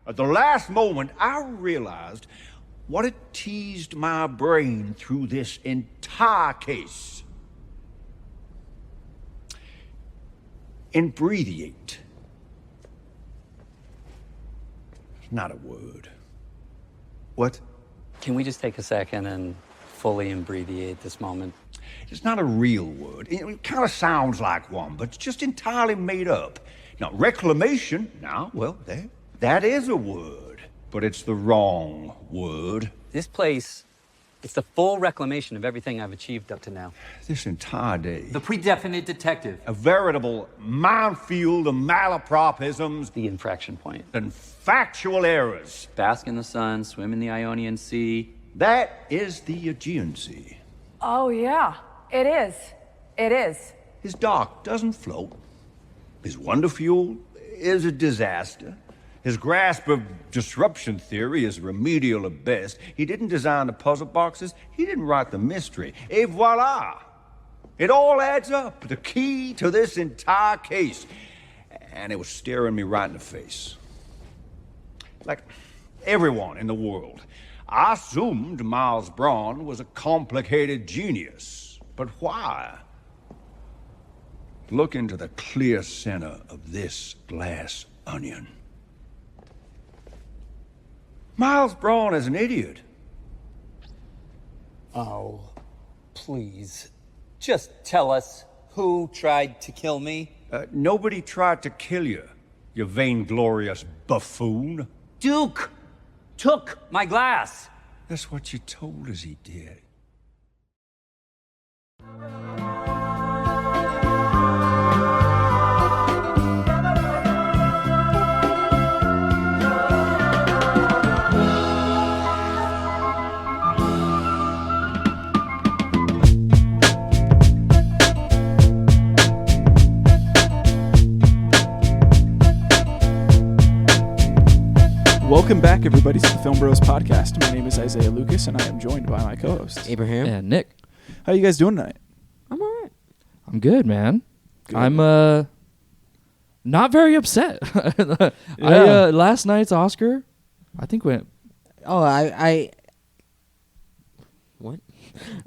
At the last moment, I realized what had teased my brain through this entire case. Imbreviate. Not a word. What? Can we just take a second and fully imbreviate this moment? It's not a real word. It kind of sounds like one, but it's just entirely made up. Now, reclamation, that is a word, but it's the wrong word. This place, it's the full reclamation of everything I've achieved up to now. This entire day. The pre-definite detective. A veritable minefield of malapropisms. The infraction point. And factual errors. Bask in the sun, swim in the Ionian Sea. That is the Aegean Sea. Oh, yeah, it is. It is. His dock doesn't float. His wonder fuel is a disaster. His grasp of disruption theory is remedial at best. He didn't design the puzzle boxes. He didn't write the mystery. Et voila! It all adds up. The key to this entire case. And it was staring me right in the face. Like everyone in the world. I assumed Miles Braun was a complicated genius. But why? Look into the clear center of this glass onion. Miles Braun is an idiot. Oh, please. Just tell us who tried to kill me. Nobody tried to kill you, you vainglorious buffoon. Duke took my glass. That's what you told us he did. Welcome back, everybody, to the Film Bros Podcast. My name is Isaiah Lucas, and I am joined by my co-hosts, Abraham and Nick. How you guys doing tonight? I'm all right. I'm good, man. Good. I'm not very upset. Yeah. Last night's Oscar, I think went. Oh, what?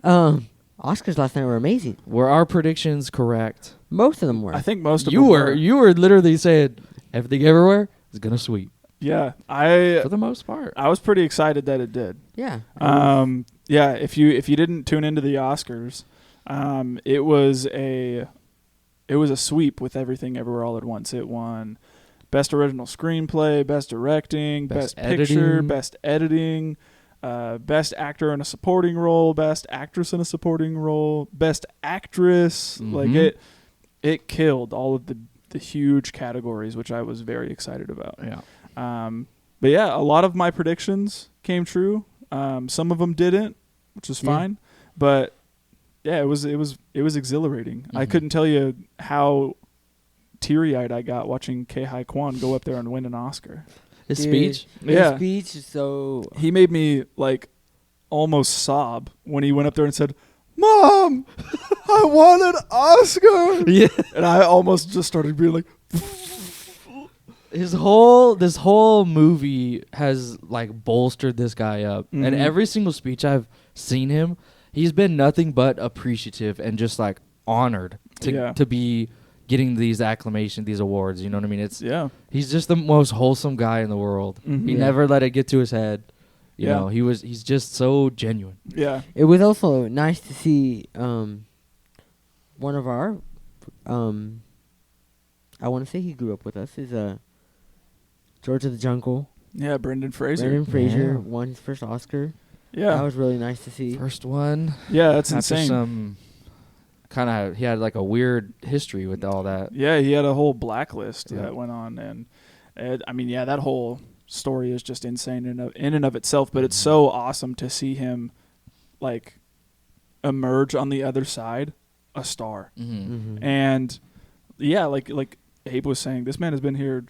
Oscars last night were amazing. Were our predictions correct? Most of them were. I think most of You them were. You were literally saying everything everywhere is gonna sweep Yeah, for the most part. I was pretty excited that it did. Yeah. Yeah. If you didn't tune into the Oscars, it was a sweep with Everything Everywhere All at Once. It won Best Original Screenplay, Best Directing, Best Picture, Editing. Best Editing, Best Actor in a Supporting Role, Best Actress in a Supporting Role, Best Actress. Mhm. Like it killed all of the huge categories, which I was very excited about. Yeah. But yeah, a lot of my predictions came true. Some of them didn't, which is fine. But yeah, it was exhilarating. I couldn't tell you how teary-eyed I got watching Ke-Huy Quan go up there and win an Oscar. His Dude, speech. Yeah. His speech is so... He made me like almost sob when he went up there and said, "Mom, I won an Oscar." Yeah. And I almost just started being like, This whole movie has like bolstered this guy up, and Mhm. every single speech I've seen him, he's been nothing but appreciative and just like honored to be getting these acclamations, these awards. You know what I mean? He's just the most wholesome guy in the world. Mhm. He Yeah. never let it get to his head. You Yeah. know, he's just so genuine. yeah. It was also nice to see one of our... I want to say he grew up with us. Is George of the Jungle. Yeah, Brendan Fraser. Brendan Fraser Yeah. won his first Oscar. Yeah. That was really nice to see. First one. Yeah, that's After insane. some kind of, he had like a weird history with all that. Yeah, he had a whole blacklist Yeah. that went on, and I mean, yeah, that whole story is just insane in and of itself. But it's so awesome to see him like emerge on the other side, a star. Mm-hmm. And yeah, like Abe was saying, this man has been here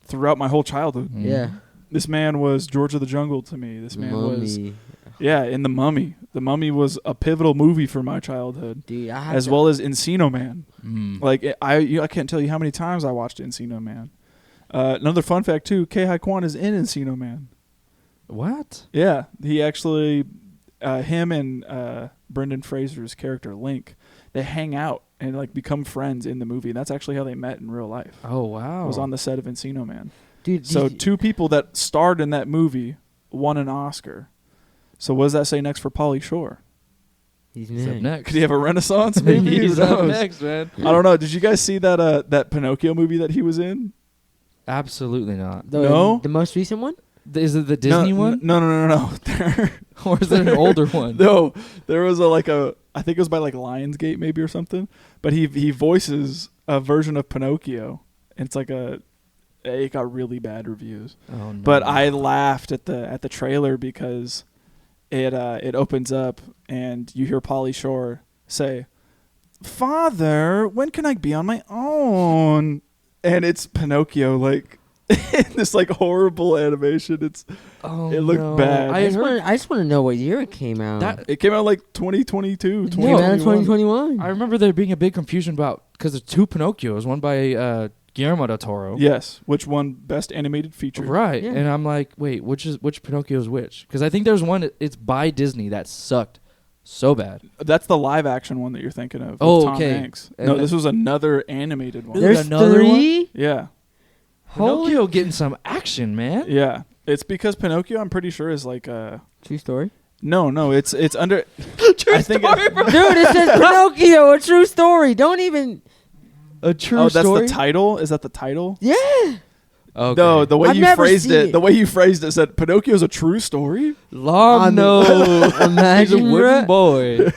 throughout my whole childhood. Mhm. Yeah. This man was George of the Jungle to me. This man was Mummy. in The Mummy. The Mummy was a pivotal movie for my childhood, Dude, I had well as Encino Man. Mm. Like I can't tell you how many times I watched Encino Man, Another fun fact too: Ke-Huy Quan is in Encino Man. What? Yeah, he actually, him and Brendan Fraser's character Link, they hang out and like become friends in the movie. That's actually how they met in real life. Oh wow! It was on the set of Encino Man. Dude, So two people that starred in that movie won an Oscar. So what does that say next for Pauly Shore? he's He's up next. next. Could he have a Renaissance maybe? He's Who up knows? next, man. I don't know. Did you guys see that Pinocchio movie that he was in? Absolutely not. No? The most recent one? Is it the Disney one? No. Or is it an older one? No, there was I think it was by like Lionsgate maybe or something. But he voices a version of Pinocchio. And it's like it got really bad reviews. Oh no. But I laughed at the trailer because it opens up and you hear Pauly Shore say, "Father, when can I be on my own?" And it's Pinocchio like in this like horrible animation. It looked bad. I just want to know what year it came out. It came out like 2022, It came out in 2021. I remember there being a big confusion because there's two Pinocchios, one by Guillermo del Toro. Yes, which won Best Animated Feature. Right. Yeah. And I'm like, wait, which Pinocchio is which? Because I think there's one, it's by Disney that sucked so bad. That's the live action one that you're thinking of. With Oh, Tom okay. Hanks. And No, that- this was another animated one. Really? There's Another 3? Yeah. Pinocchio getting some action, man. Yeah. It's because Pinocchio, I'm pretty sure, is like True story. No, it's under. True I think story, bro. Dude, it says Pinocchio, a true story. Don't even. A true Oh, that's story. the title. Is that the title? Yeah. Okay. No, the way I've you never phrased seen it, it. the way you phrased it said Pinocchio's a true story. Long no. He's a Imagine wooden that. boy.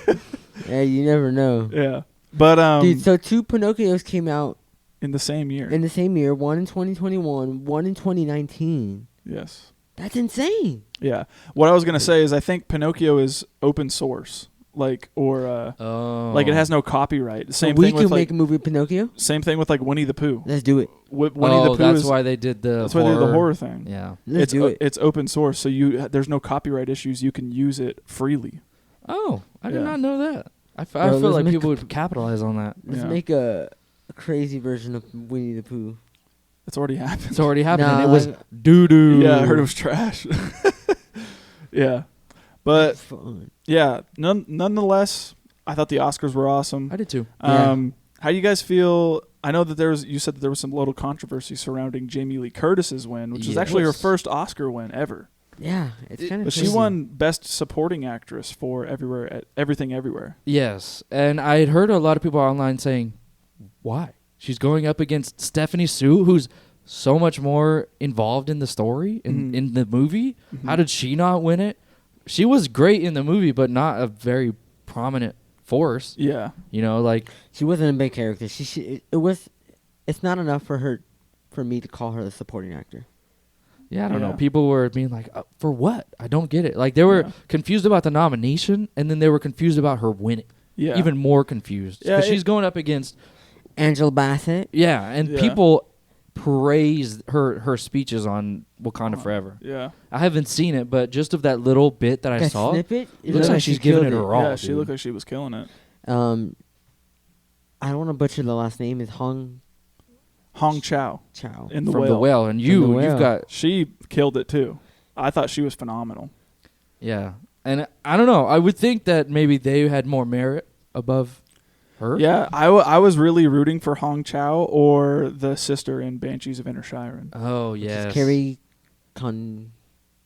Yeah, you never know. Yeah, but Dude, so 2 Pinocchios came out in the same year. in the same year. One in 2021, one in 2019. Yes. That's insane. Yeah. What I was gonna say is I think Pinocchio is open source, like like it has no copyright. Same so we thing can with make like a movie with Pinocchio. same thing with like Winnie the Pooh. Let's do it. Winnie the Pooh that's is why they did the that's why they did the horror thing. Yeah. Let's do it. It's open source, so there's no copyright issues. You can use it freely. Oh, I did Yeah. not know that. I Bro, feel let's like make people a- would capitalize on that. Let's Yeah. make a crazy version of Winnie the Pooh. It's already happened. It's already happened. Nah, and it was like- doo doo. Yeah, I heard it was trash. Yeah, but It's fun. yeah, nonetheless, I thought the Oscars were awesome. I did too. Yeah. How do you guys feel? I know that you said that there was some little controversy surrounding Jamie Lee Curtis's win, which is actually her Yes. first Oscar win ever. Yeah, it's kind of. But she won Best Supporting Actress for Everything Everywhere. Yes, and I had heard a lot of people online saying, "Why? She's going up against Stephanie Sue, who's so much more involved in the story in the movie. How did she not win it? She was great in the movie, but not a very prominent force. Yeah, You know, like She wasn't a big character. It's not enough for me to call her the supporting actor. I don't know. Yeah. People were being like, for what? I don't get it. Like they were Yeah. confused about the nomination, and then they were confused about her winning. yeah, Even more confused. Yeah, Because she's going up against Angela Bassett. and Yeah. people praised her speeches on Wakanda Forever. yeah, I haven't seen it, but just of that little bit that I That saw, snippet. it looks like she's giving it killed her all. yeah. She dude. looked like she was killing it. I don't want to butcher the last name. Is Hong Chow Chow. in the from whale. the whale, and The you've Whale. got She killed it too. I thought she was phenomenal. and I don't know. I would think that maybe they had more merit above her. Yeah, I was really rooting for Hong Chow or the sister in Banshees of Inisherin. Oh yes. Carrie Condon?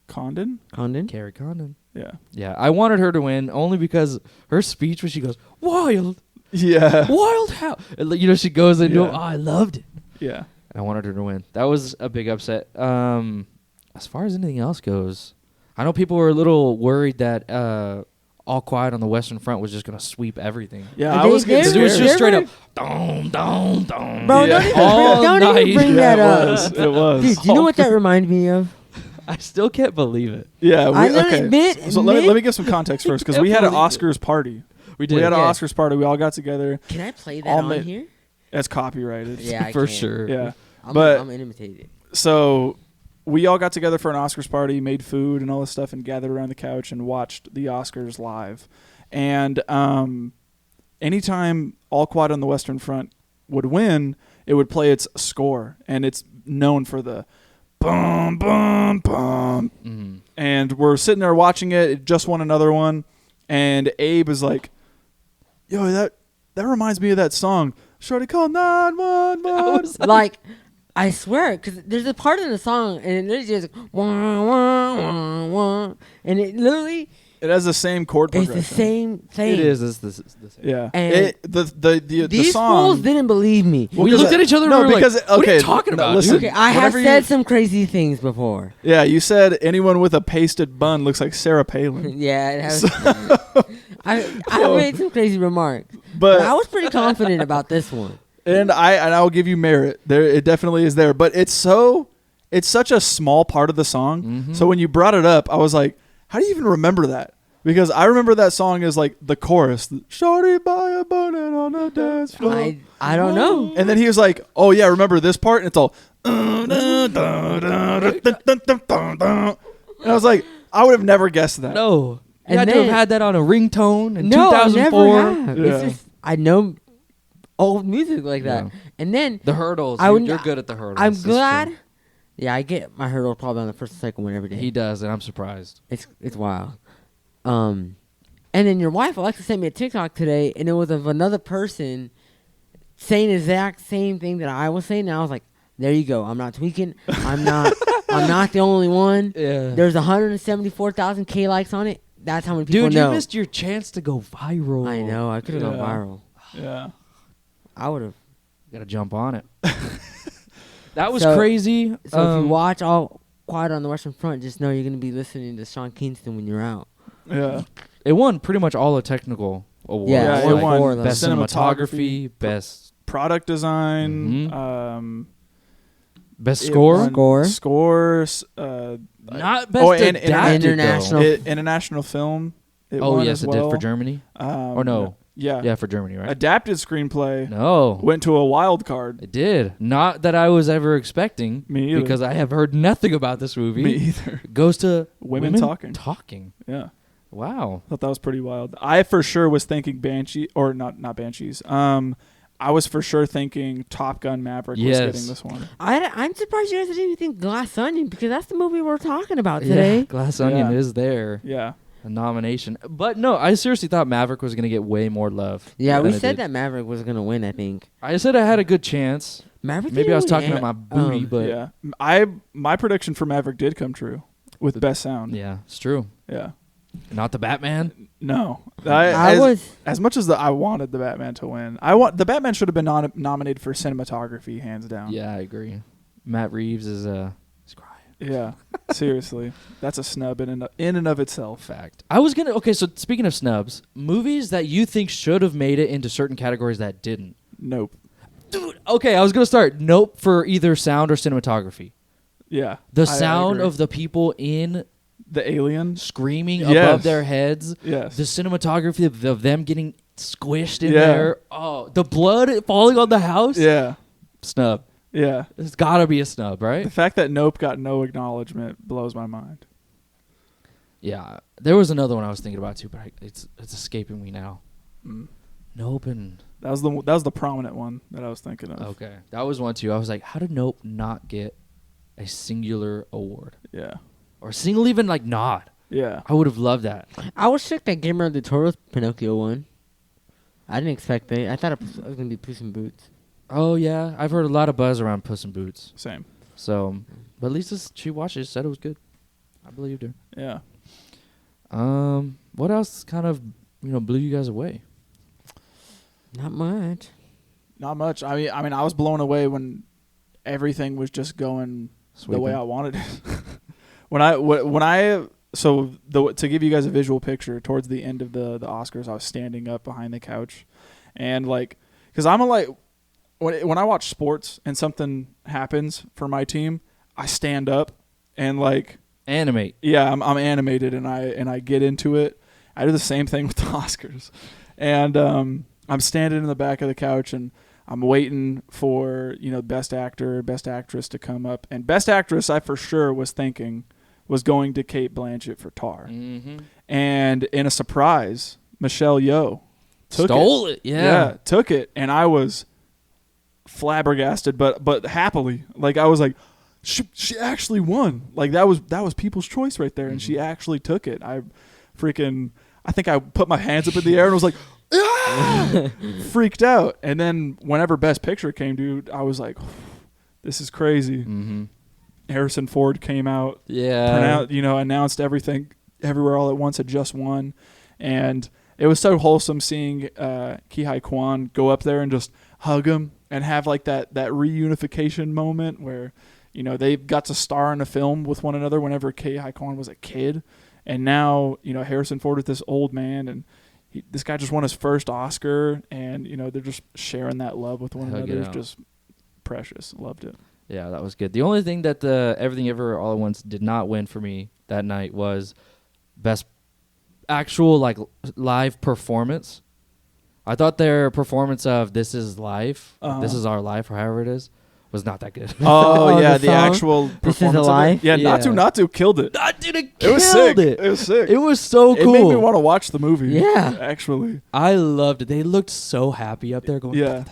Condon. Carrie Condon. Yeah. Yeah, I wanted her to win only because her speech when she goes wild, Yeah. wild how, and, you know, she goes into Yeah. it, I loved it. Yeah. I wanted her to win. That was a big upset. As far as anything else goes, I know people were a little worried that All Quiet on the Western Front was just gonna sweep everything. Yeah, I They- was they getting It was were- just scared. straight up, dong, dong, dong. Bro, Yeah. don't even bring Yeah, that it up. was. It was. Dude, do you know what that reminded me of? I still can't believe it. Yeah. I know Okay. admit- So let admit- me give some context first because we had an Oscars party. We did. We had an Yeah. Oscars party. We all got together. Can I play that All on ma- here? It's copyrighted. Yeah, I for can. sure. Yeah. I'm But- gonna imitate it. So we all got together for an Oscars party, made food and all this stuff, and gathered around the couch and watched the Oscars live. And anytime All Quiet on the Western Front would win, it would play its score, and it's known for the bum bum bum. And we're sitting there watching it. It just won another one, and Abe is like, "Yo, that reminds me of that song, Shorty call 911." Like, I swear, because there's a part in the song, and it's just wah, wah, wah, wah, and it literally. It has the same chord progression. It's the same thing. It is. It's the same. Yeah. And The these song. fools didn't believe me. We looked at each other and we were because like, what are you talking about, listen, Okay, I have whenever said some crazy things before. Yeah, you said anyone with a pasted bun looks like Sarah Palin. Yeah, it has. I made some crazy remarks, But I was pretty confident about this one. And I will give you merit. There, it definitely is there. But it's such a small part of the song. So when you brought it up, I was like, how do you even remember that? Because I remember that song as like the chorus, "Shorty by a bonnet on the dance floor." I don't know. And then he was like, "Oh yeah, remember this part?" And it's all. And I was like, I would have never guessed that. No. You And had to have then- had that on a ringtone in No, I 2004. never have. Yeah. It's just I know old music like that. Yeah. And then The hurdles. I wouldn't- You're good at the hurdles. I'm It's glad. true. Yeah, I get my hurdle probably on the first and second one every day. He does, and I'm surprised. It's wild. And then your wife Alexa sent me a TikTok today, and it was of another person saying the exact same thing that I was saying. And I was like, "There you go. I'm not tweaking. I'm not. I'm not the only one. Yeah. There's 174,000 K likes on it. That's how many people Dude, know." you missed your chance to go viral. I know. I could have gone Yeah. viral. Yeah. I would have. Got to jump on it. That was So- crazy. So if you watch All Quiet on the Western Front, just know you're gonna be listening to Sean Kingston when you're out. Yeah. It won pretty much all the technical awards. Yeah, it won four of them. Best cinematography, best Product design. best It score. won Score. Scores. Not best and adapted, though. international. International film. It Oh won yes, as it well. did for Germany. Or no? Yeah. Yeah, for Germany, right? Adapted screenplay No, went to a wild card. it did. Not that I was ever expecting. Me either. Because I have heard nothing about this movie. Me either. It goes to Women talking. Talking. Yeah. Wow. Thought that was pretty wild. I for sure was thinking Banshee or not Banshees. I was for sure thinking Top Gun Maverick was Yes. getting this one. I'm surprised you guys didn't even think Glass Onion because that's the movie we're talking about today. Yeah, Glass Onion Yeah. is there. Yeah. A nomination. But no, I seriously thought Maverick was going to get way more love. Yeah, than we it said did. that Maverick was gonna win. I think I said I had a good chance. Maverick. Maybe didn't I was win talking any- about my booty, but yeah. My prediction for Maverick did come true with best sound. yeah, it's true. Yeah. Not the Batman. No. I was. As much as I wanted the Batman to win. The Batman should have been nominated for cinematography hands down. Yeah, I agree. Matt Reeves is he's crying. Yeah. Seriously. That's a snub in and of itself. Fact. I was gonna. Okay, so speaking of snubs, movies that you think should have made it into certain categories that didn't. Nope. Dude, okay, I was gonna start. Nope for either sound or cinematography. Yeah. The I sound agree. of the people in the alien. screaming Yes. above their heads. Yes. The cinematography of them getting squished in Yeah. there. Oh, the blood falling on the house. Yeah. Snub. Yeah. It's got to be a snub, The right? fact that Nope got no acknowledgement blows my mind. Yeah. There was another one I was thinking about too, but it's escaping me now. Mm. Nope and That was the prominent one that I was thinking of. okay, that was one too. I was like, how did Nope not get a singular award Yeah. or a single even like nod? Yeah. I would have loved that. I was shook that Guillermo del Toro's Pinocchio won. I didn't expect that. I thought it was gonna be Puss in Boots. Oh yeah, I've heard a lot of buzz around Puss in Boots. Same. So, but at least she watched it, said it was good. I believed her. Yeah. What else kind of blew you guys away? Not much. Not much. I mean, I was blown away when everything was just going the way Sweeping. I wanted it. To give you guys a visual picture, towards the end of the Oscars, I was standing up behind the couch, and because when I watch sports and something happens for my team, I stand up and Animate. yeah, I'm animated and I get into it. I do the same thing with the Oscars, and I'm standing in the back of the couch and I'm waiting for best actor, best actress to come up, and best actress I for sure was thinking was going to Cate Blanchett for Tar, and in a surprise, Michelle Yeoh Stole it. Yeah. took it, and I was flabbergasted, but happily. Like I was like, she actually won. Like that was people's choice right there, and she actually took it. I think I put my hands up in the air and was like, ah! Freaked out. And then whenever Best Picture came, dude, I was like, this is crazy. Mm-hmm. Harrison Ford came out, announced everything, Everywhere All at Once had just won, and it was so wholesome seeing Ki-Hai Kwan go up there and just hug him and have like that reunification moment where, they got to star in a film with one another whenever Ki-Hai Kwan was a kid, and now Harrison Ford is this old man, and this guy just won his first Oscar, and they're just sharing that love with one another. It's just precious. Loved it. Yeah, that was good. The only thing that the Everything Everywhere All at Once did not win for me that night was best actual like live performance. I thought their performance of "This Is Life," "This Is Our Life," or however it is, was not that good. Oh yeah, the song? actual This performance Is Life? of it. Yeah, Natu killed it. It It was sick. It was sick. It was so cool. It made me want to watch the movie. Yeah. Actually. I loved it. They looked so happy up there going. Yeah.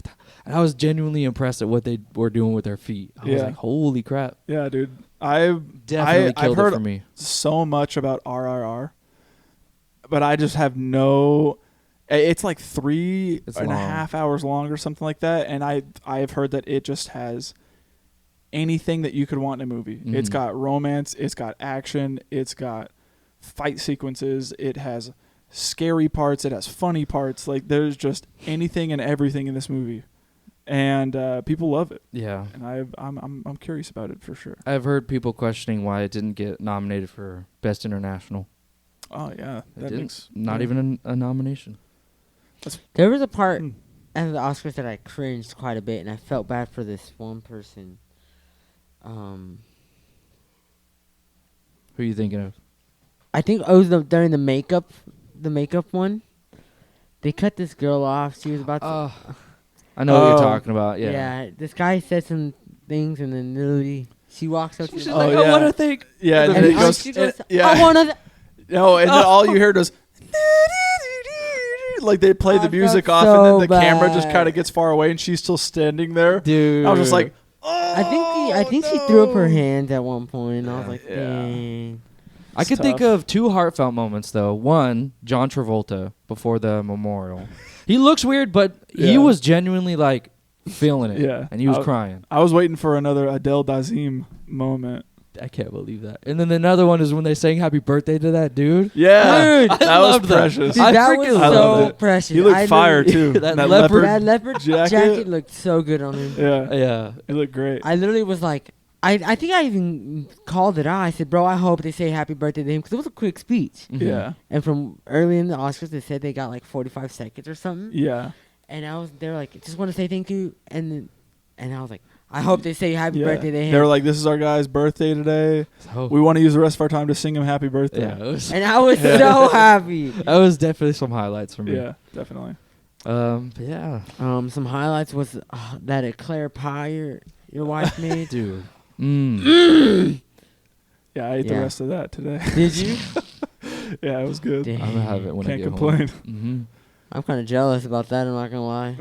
And I was genuinely impressed at what they were doing with their feet. I was like, holy crap. Yeah, dude. I've Definitely killed heard it for me. so much about RRR, but I just have no. It's like 3.5 hours long or something like that, and I've heard that it just has anything that you could want in a movie. Mm-hmm. It's got romance, it's got action, it's got fight sequences, it has scary parts, it has funny parts. Like there's just anything and everything in this movie. And people love it. Yeah, and I'm curious about it for sure. I've heard people questioning why it didn't get nominated for Best International. Oh yeah, that makes not even a nomination. There was a part at the Oscars that I cringed quite a bit, and I felt bad for this one person. Who are you thinking of? I think it was during the makeup one. They cut this girl off. She was about to. I know what you're talking about. Yeah. Yeah. This guy said some things, and then literally she walks up to She's him. like, I want to think. Yeah, and then it goes. She goes, yeah. I want to. No, and then all you heard was. Like they play the music off, so and then the camera just bad. kind of gets far away, and she's still standing there. Dude, I was just like, oh. I think she threw up her hands at one point. And I was like, Yeah. dang. I could think of two heartfelt moments though. One, John Travolta before the memorial. He looks weird, but he was genuinely like feeling it. Yeah, and he was crying. I was waiting for another Adele Dazeem moment. I can't believe that. And then another one is when they sang "Happy Birthday" to that dude. Yeah, Dude, that was precious. Dude, that was so precious. He looked fire too. that that leopard jacket. jacket looked so good on him. Yeah. It looked great. I literally was like, I think I even called it out. I said, bro, I hope they say happy birthday to him, because it was a quick speech. Mm-hmm. Yeah. And from early in the Oscars, they said they got like 45 seconds or something. Yeah. And they were like, just want to say thank you. And I was like, I hope they say happy birthday to him. They were like, this is our guy's birthday today. So we want to use the rest of our time to sing him happy birthday. Yeah, and I was so happy. That was definitely some highlights for me. Yeah, definitely. Yeah. Some highlights was that eclair pie your wife made. Dude. Yeah, I ate the rest of that today. Did you? Yeah, it was good. Dang. I'm gonna have it when I Can't get complain. home. Mm-hmm. I'm kind of jealous about that. I'm not gonna lie.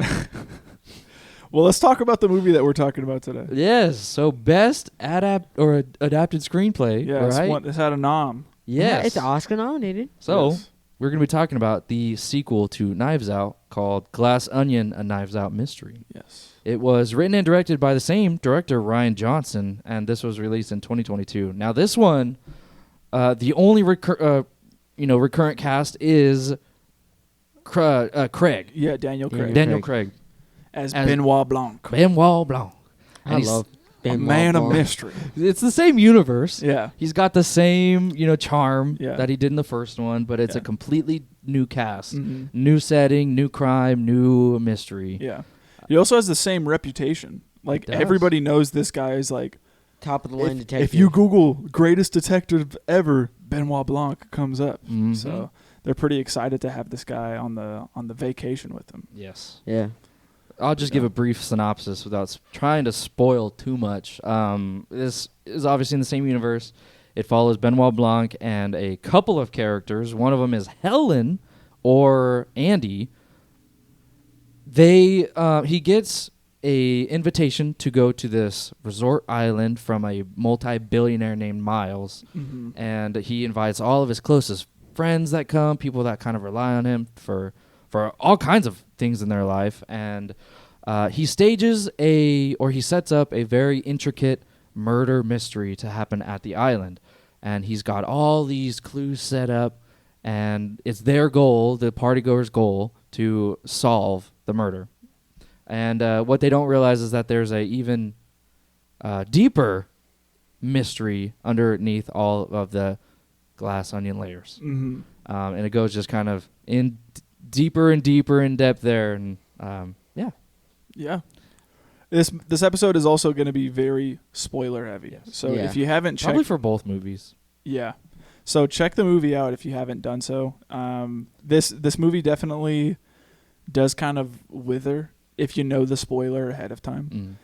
Well, let's talk about the movie that we're talking about today. Yes. So best adapted screenplay. Yeah, right. It's had a nom. Yes. Yeah, it's Oscar nominated. So Yes. we're gonna be talking about the sequel to Knives Out called Glass Onion: A Knives Out Mystery. Yes. It was written and directed by the same director, Rian Johnson, and this was released in 2022. Now, this one, the only recurrent cast is Craig. Yeah, Daniel Craig. Daniel Craig. As Benoit Blanc. Benoit Blanc. I love a man of mystery. It's the same universe. Yeah. He's got the same, charm Yeah. that he did in the first one, but it's Yeah. a completely new cast. Mhm. New setting, new crime, new mystery. Yeah. He also has the same reputation. Like, does. everybody knows this guy is like, Top of the line detective. if you Google greatest detective ever, Benoit Blanc comes up. Mhm. So they're pretty excited to have this guy on the vacation with them. Yes. Yeah. I'll just give a brief synopsis without trying to spoil too much. This is obviously in the same universe. It follows Benoit Blanc and a couple of characters. One of them is Helen or Andy. He gets a invitation to go to this resort island from a multi-billionaire named Miles, and he invites all of his closest friends that come, people that kind of rely on him for all kinds of things in their life, and he sets up a very intricate murder mystery to happen at the island, and he's got all these clues set up, and it's their goal, the partygoers' goal, to solve the murder. And what they don't realize is that there's a even deeper mystery underneath all of the glass onion layers. And it goes just kind of in deeper and deeper in depth there, and yeah. This episode is also going to be very spoiler heavy. Yes. So if you haven't checked, probably for both movies. Yeah. So check the movie out if you haven't done so. This movie definitely does kind of wither if you know the spoiler ahead of time.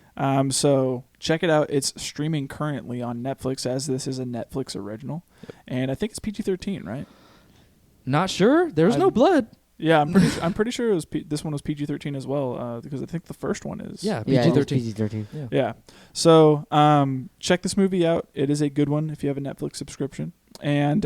So check it out. It's streaming currently on Netflix, as this is a Netflix original. Yep. And I think it's PG-13, right? Not sure. There's no blood. Yeah, I'm pretty sure this one was PG-13 as well, because I think the first one is. Yeah, PG-13. PG-13. Yeah. So check this movie out. It is a good one if you have a Netflix subscription. And,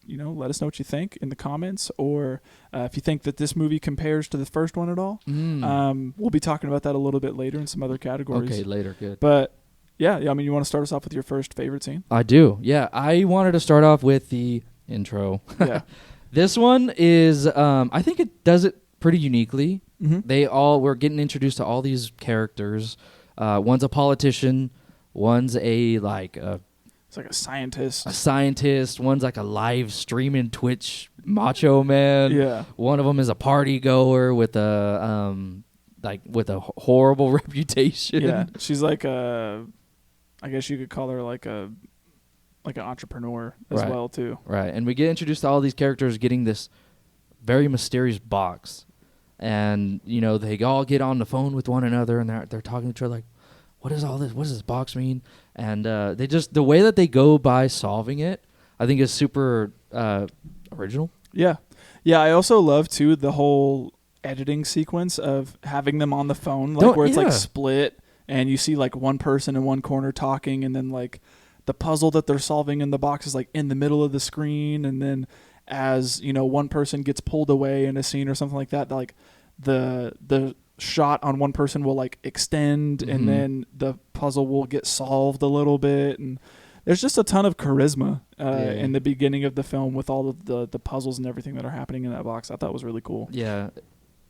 let us know what you think in the comments, or if you think that this movie compares to the first one at all. We'll be talking about that a little bit later in some other categories. Okay, later. Good. But, yeah, I mean, you want to start us off with your first favorite scene? I do. Yeah, I wanted to start off with the intro. Yeah. This one is, I think it does it pretty uniquely. We're getting introduced to all these characters. One's a politician. One's it's like a scientist. One's like a live streaming Twitch macho man. Yeah. One of them is a party goer with a horrible reputation. Yeah. She's like I guess you could call her like an entrepreneur as well too. Right. And we get introduced to all these characters getting this very mysterious box. And, they all get on the phone with one another, and they're talking to each other like, what is all this? What does this box mean? And the way that they go by solving it, I think is super original. Yeah. Yeah, I also love too the whole editing sequence of having them on the phone, where it's like split, and you see like one person in one corner talking, and then like the puzzle that they're solving in the box is like in the middle of the screen, and then as one person gets pulled away in a scene or something like that, like the shot on one person will like extend, and then the puzzle will get solved a little bit, and there's just a ton of charisma in the beginning of the film with all of the puzzles and everything that are happening in that box. I thought it was really cool. Yeah.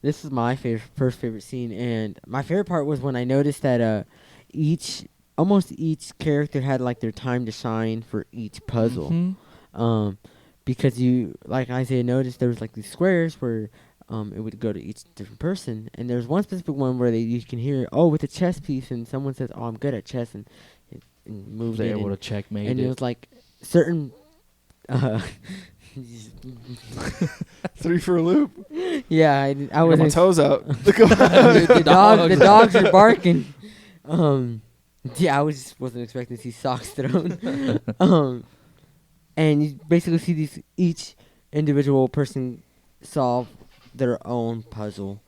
This is my first favorite scene, and my favorite part was when I noticed that almost each character had like their time to shine for each puzzle. Because like Isaiah noticed, there was like these squares where it would go to each different person, and there's one specific one where you can hear, with a chess piece, and someone says, I'm good at chess, and moves They're in, able to checkmate and it. it was like certain 3 for a loop. Yeah, I was got my toes out. the dogs are barking. I wasn't expecting to see socks thrown. And you basically see each individual person solve their own puzzle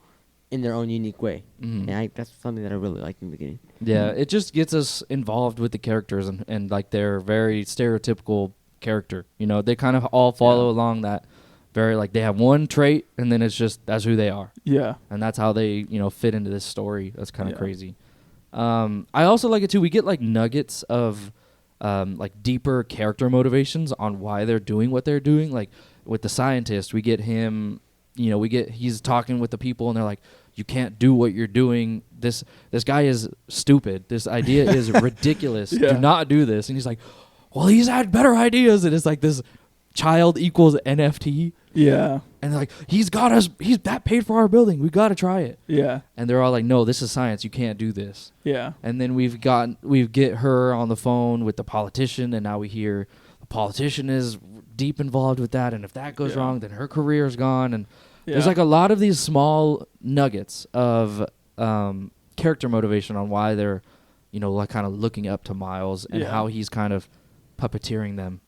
in their own unique way. And that's something that I really liked in the beginning. Yeah, it just gets us involved with the characters and like their very stereotypical character. They kind of all follow along that very, like, they have one trait, and then that's who they are. Yeah. And that's how they, fit into this story. That's kind of crazy. I also like it too. We get like nuggets of like deeper character motivations on why they're doing what they're doing. Like with the scientist, we get him, he's talking with the people, and they're like, you can't do what you're doing. This guy is stupid. This idea is ridiculous. Do not do this. And he's like, well, he's had better ideas. And it's like this child equals NFT. Yeah. And they're like, he's that paid for our building. We got to try it. Yeah. And they're all like, no, this is science. You can't do this. Yeah. And then we get her on the phone with the politician, and now we hear the politician is deep involved with that. And if that goes wrong, then her career is gone. And there's like a lot of these small nuggets of character motivation on why they're, like kind of looking up to Miles and how he's kind of puppeteering them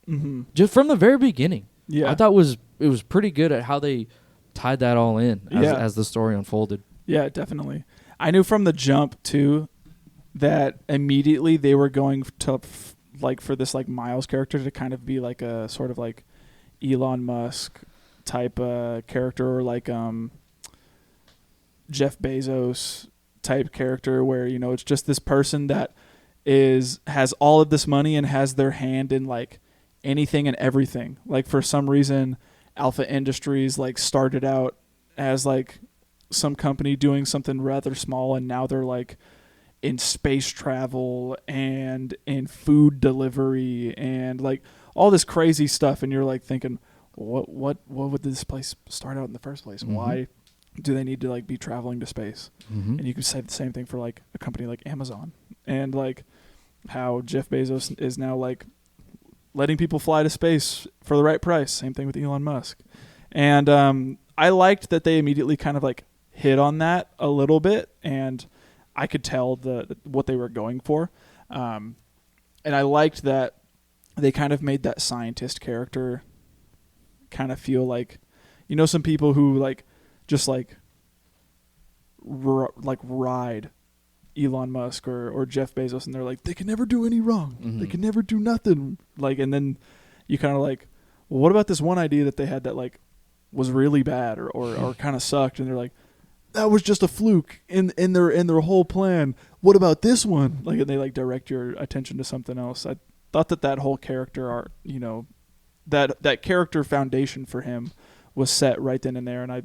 just from the very beginning. Yeah. I thought it was pretty good at how they tied that all in as the story unfolded. Yeah, definitely. I knew from the jump too that immediately they were going to for this like Miles character to kind of be like a sort of like Elon Musk type character, or like Jeff Bezos type character, where it's just this person that has all of this money and has their hand in like anything and everything. Like for some reason, Alpha Industries like started out as like some company doing something rather small, and now they're like in space travel and in food delivery and like all this crazy stuff, and you're like thinking, what would this place start out in the first place? Mm-hmm. Why do they need to like be traveling to space? Mm-hmm. And you could say the same thing for like a company like Amazon, and like how Jeff Bezos is now like letting people fly to space for the right price. Same thing with Elon Musk. And I liked that they immediately kind of like hit on that a little bit, and I could tell what they were going for. And I liked that they kind of made that scientist character kind of feel like, some people who like just like ride Elon Musk or Jeff Bezos, and they're like, they can never do any wrong. Mm-hmm. They can never do nothing. Like, and then you kind of like, well, what about this one idea that they had that like was really bad or kind of sucked? And they're like, that was just a fluke in their whole plan. What about this one? Like, and they like direct your attention to something else. I thought that whole character art, that character foundation for him was set right then and there, and I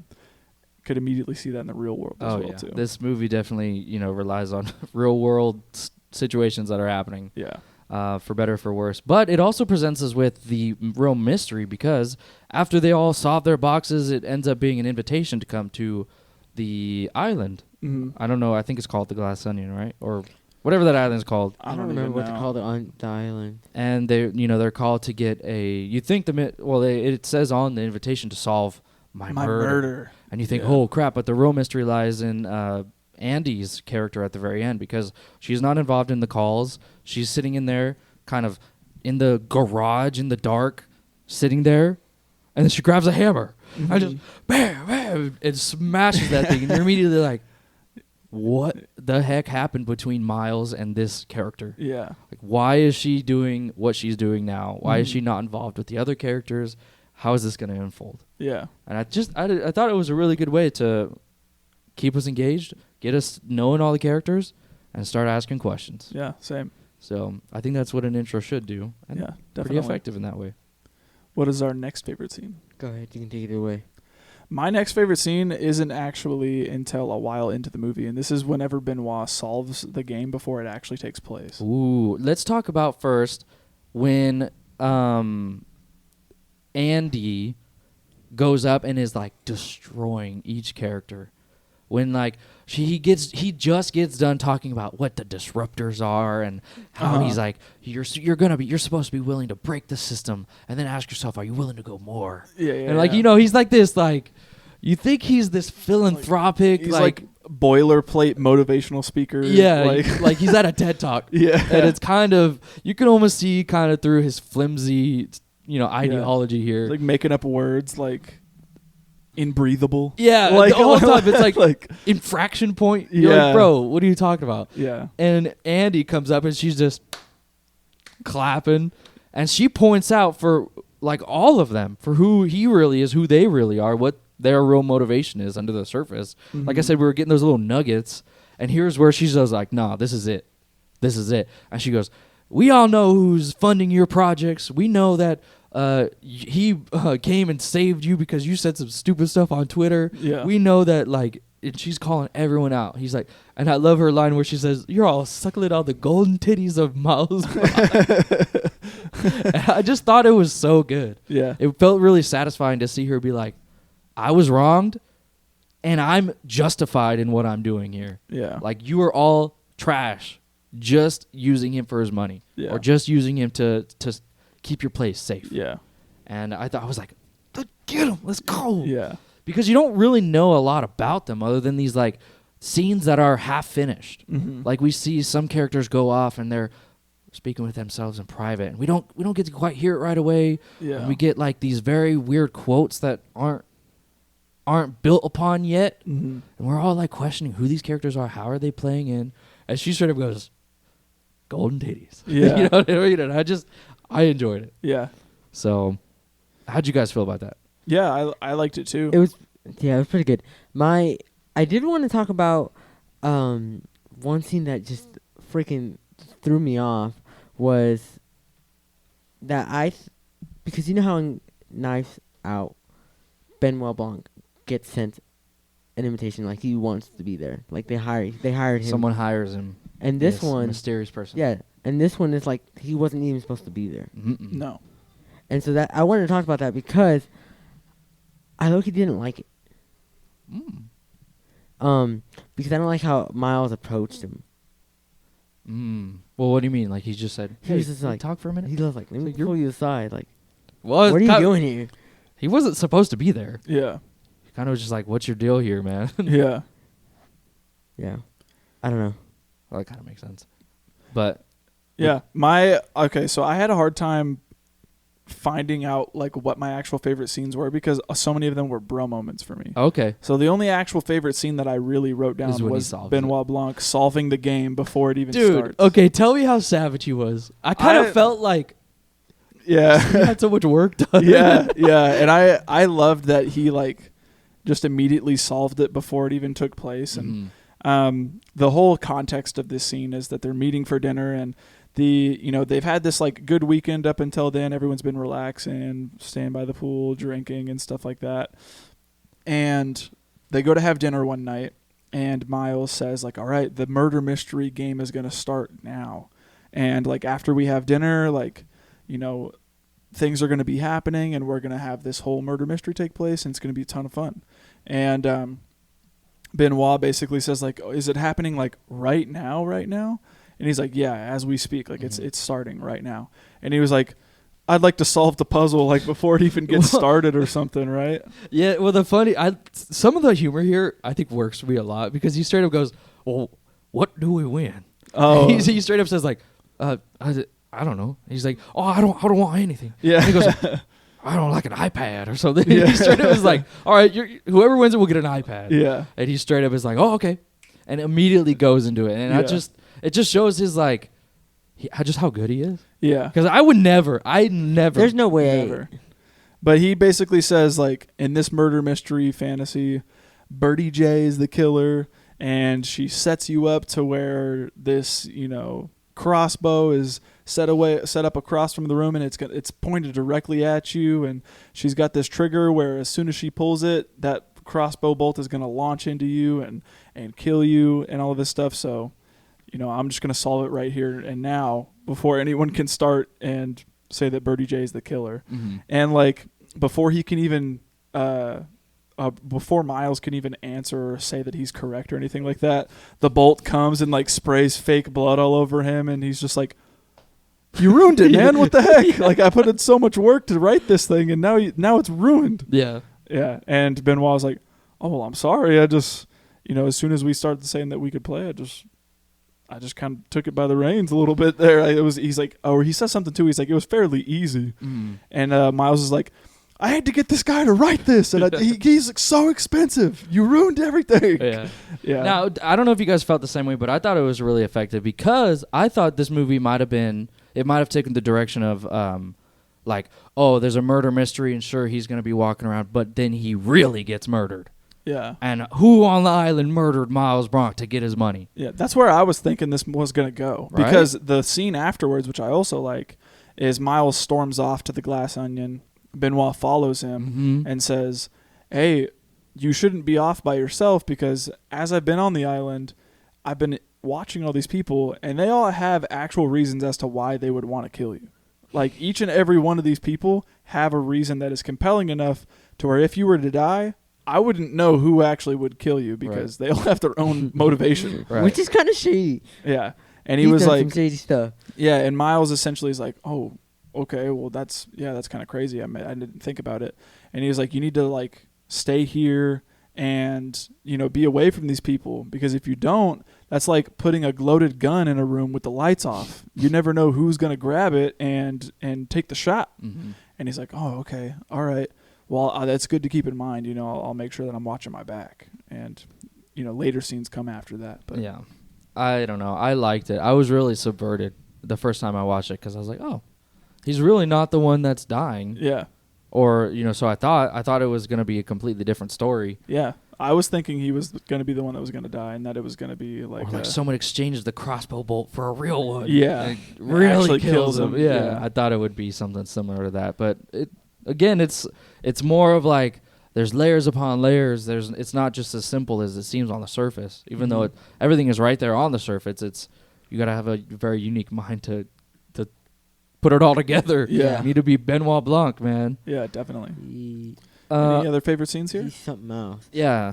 could immediately see that in the real world as well too. This movie definitely, relies on real world situations that are happening. Yeah. For better or for worse. But it also presents us with the real mystery, because after they all solve their boxes, it ends up being an invitation to come to the island. Mm-hmm. I don't know. I think it's called the Glass Onion, right? Or whatever that island's called. I don't remember what to call it on the island. And they're called to get it says on the invitation to solve my murder. And you think, oh crap, but the real mystery lies in Andy's character at the very end, because she's not involved in the calls. She's sitting in there, kind of in the garage in the dark, sitting there, and then she grabs a hammer and just bam, bam, and smashes that thing, and you're immediately like, what the heck happened between Miles and this character? Yeah. Like, why is she doing what she's doing now? Why is she not involved with the other characters? How is this going to unfold? Yeah. And I thought it was a really good way to keep us engaged, get us knowing all the characters, and start asking questions. Yeah, same. So I think that's what an intro should do. And yeah, definitely. Pretty effective in that way. What is our next favorite scene? Go ahead, you can take it away. My next favorite scene isn't actually until a while into the movie, and this is whenever Benoit solves the game before it actually takes place. Ooh, let's talk about first when Andy goes up and is like destroying each character. When like he just gets done talking about what the disruptors are and how he's like, you're supposed to be willing to break the system and then ask yourself, are you willing to go more? Yeah. And like he's like this, like, you think he's this philanthropic, he's like boilerplate motivational speaker. Yeah, like he's at a TED Talk. Yeah, and it's kind of, you can almost see kind of through his flimsy, ideology here, like making up words like inbreathable. Yeah, like the whole time it's like infraction point. You're like, bro, what are you talking about? Yeah. And Andy comes up and she's just clapping, and she points out for like all of them for who he really is, who they really are, what their real motivation is under the surface. Mm-hmm. Like I said, we were getting those little nuggets, and here's where she's just like, nah, this is it. This is it. And she goes, we all know who's funding your projects. We know that he came and saved you because you said some stupid stuff on Twitter. Yeah. We know that, like, and she's calling everyone out. He's like, and I love her line where she says, you're all suckling on the golden titties of Miles. I just thought it was so good. Yeah. It felt really satisfying to see her be like, I was wronged and I'm justified in what I'm doing here. Yeah. Like, you are all trash just using him for his money. Yeah. Or just using him to keep your place safe. Yeah. And I was like, get him, let's go. Yeah. Because you don't really know a lot about them other than these like scenes that are half finished. Mm-hmm. Like, we see some characters go off and they're speaking with themselves in private, and we don't get to quite hear it right away. Yeah. And we get like these very weird quotes that aren't aren't built upon yet, Mm-hmm. and we're all like questioning who these characters are, how are they playing in, and she straight up goes, golden titties. Yeah. You know what I mean? And I enjoyed it. Yeah. So how'd you guys feel about that? Yeah, I liked it too. It was pretty good. I did want to talk about one scene that just freaking threw me off was that because you know how in Knives Out, Benoit Blanc gets sent an invitation, like he wants to be there, like they hired him. Someone hires him. And this one, mysterious person. yeah, and this one is like he wasn't even supposed to be there. Mm-mm. No. And so that I wanted to talk about that because I low-key didn't like it. Because I don't like how Miles approached him. Well, what do you mean? Like he just said, He was just like, talk for a minute. He was like, let me So you're- pull you aside. Like, Well, what are you doing here? He wasn't supposed to be there. Yeah. He kind of was just like, what's your deal here, man? Yeah. Yeah, I don't know. Well, that kind of makes sense. But Yeah. So I had a hard time finding out like what my actual favorite scenes were because so many of them were bro moments for me. okay. So the only actual favorite scene that I really wrote down Is when he was solves Benoit Blanc solving the game before it even Dude, starts. okay, tell me how savage he was. I kind I- of felt like he Yeah. had so much work done. Yeah. And I loved that he like just immediately solved it before it even took place. And the whole context of this scene is that they're meeting for dinner and they've had this like good weekend up until then. Everyone's been relaxing, staying by the pool, drinking and stuff like that. And they go to have dinner one night and Miles says like, all right, the murder mystery game is going to start now. And like after we have dinner, like, things are going to be happening and we're going to have this whole murder mystery take place and it's going to be a ton of fun. And Benoit basically says like, oh, is it happening like right now? And he's like, yeah, as we speak, like it's starting right now. And he was like, I'd like to solve the puzzle like before it even gets started or something, right? Yeah, well, some of the humor here I think works for me a lot because he straight up goes, well, what do we win? Oh. He straight up says like, I don't know. He's like, oh, I don't want anything. Yeah. And he goes, I don't like an iPad or something. Yeah. He straight up is like, all right, whoever wins it will get an iPad. Yeah. And he straight up is like, oh, okay. And immediately goes into it. And it just shows his like, just how good he is. Yeah. Because I never. There's no way. Never. But he basically says like in this murder mystery fantasy, Birdie J is the killer and she sets you up to where this, crossbow is set up across from the room and it's pointed directly at you and she's got this trigger where as soon as she pulls it, that crossbow bolt is going to launch into you and kill you and all of this stuff. So, I'm just going to solve it right here and now before anyone can start and say that Birdie J is the killer. Mm-hmm. And like before he can even before Miles can even answer or say that he's correct or anything like that, the bolt comes and like sprays fake blood all over him and he's just like, you ruined it, man. What the heck? Like I put in so much work to write this thing and now it's ruined. Yeah. Yeah. And Benoit was like, oh, well, I'm sorry. I just, as soon as we started saying that we could play, I just kind of took it by the reins a little bit there. He's like, or he says something too. He's like, it was fairly easy. And Miles is like, I had to get this guy to write this, and he's so expensive. You ruined everything. Yeah. Yeah. Now, I don't know if you guys felt the same way, but I thought it was really effective because I thought this movie might have taken the direction of, like, oh, there's a murder mystery, and sure, he's going to be walking around, but then he really gets murdered. Yeah. And who on the island murdered Miles Blanc to get his money? Yeah, that's where I was thinking this was going to go. Right? Because the scene afterwards, which I also like, is Miles storms off to the Glass Onion. Benoit follows him and says, hey, you shouldn't be off by yourself because as I've been on the island, I've been watching all these people, and they all have actual reasons as to why they would want to kill you. Like, each and every one of these people have a reason that is compelling enough to where if you were to die, I wouldn't know who actually would kill you because they all have their own motivation. Right. Which is kind of shady. Yeah. And he He's was done like, some shady stuff. yeah, and Miles essentially is like, oh, okay, well, that's kind of crazy. I didn't think about it. And he was like, you need to, like, stay here and, be away from these people because if you don't, that's like putting a loaded gun in a room with the lights off. You never know who's going to grab it and take the shot. And he's like, oh, okay, all right. well, that's good to keep in mind. I'll make sure that I'm watching my back, and later scenes come after that. But yeah, I don't know. I liked it. I was really subverted the first time I watched it because I was like, oh, he's really not the one that's dying. Yeah. Or so I thought it was going to be a completely different story. Yeah. I was thinking he was going to be the one that was going to die, and that it was going to be like someone exchanges the crossbow bolt for a real one. Yeah. And it really kills him. Yeah. Yeah. I thought it would be something similar to that, but it's more of like there's layers upon layers. It's not just as simple as it seems on the surface. Even though everything is right there on the surface, you got to have a very unique mind to put it all together. Yeah. You need to be Benoit Blanc, man. Yeah, definitely. Any other favorite scenes here? He's something else. Yeah.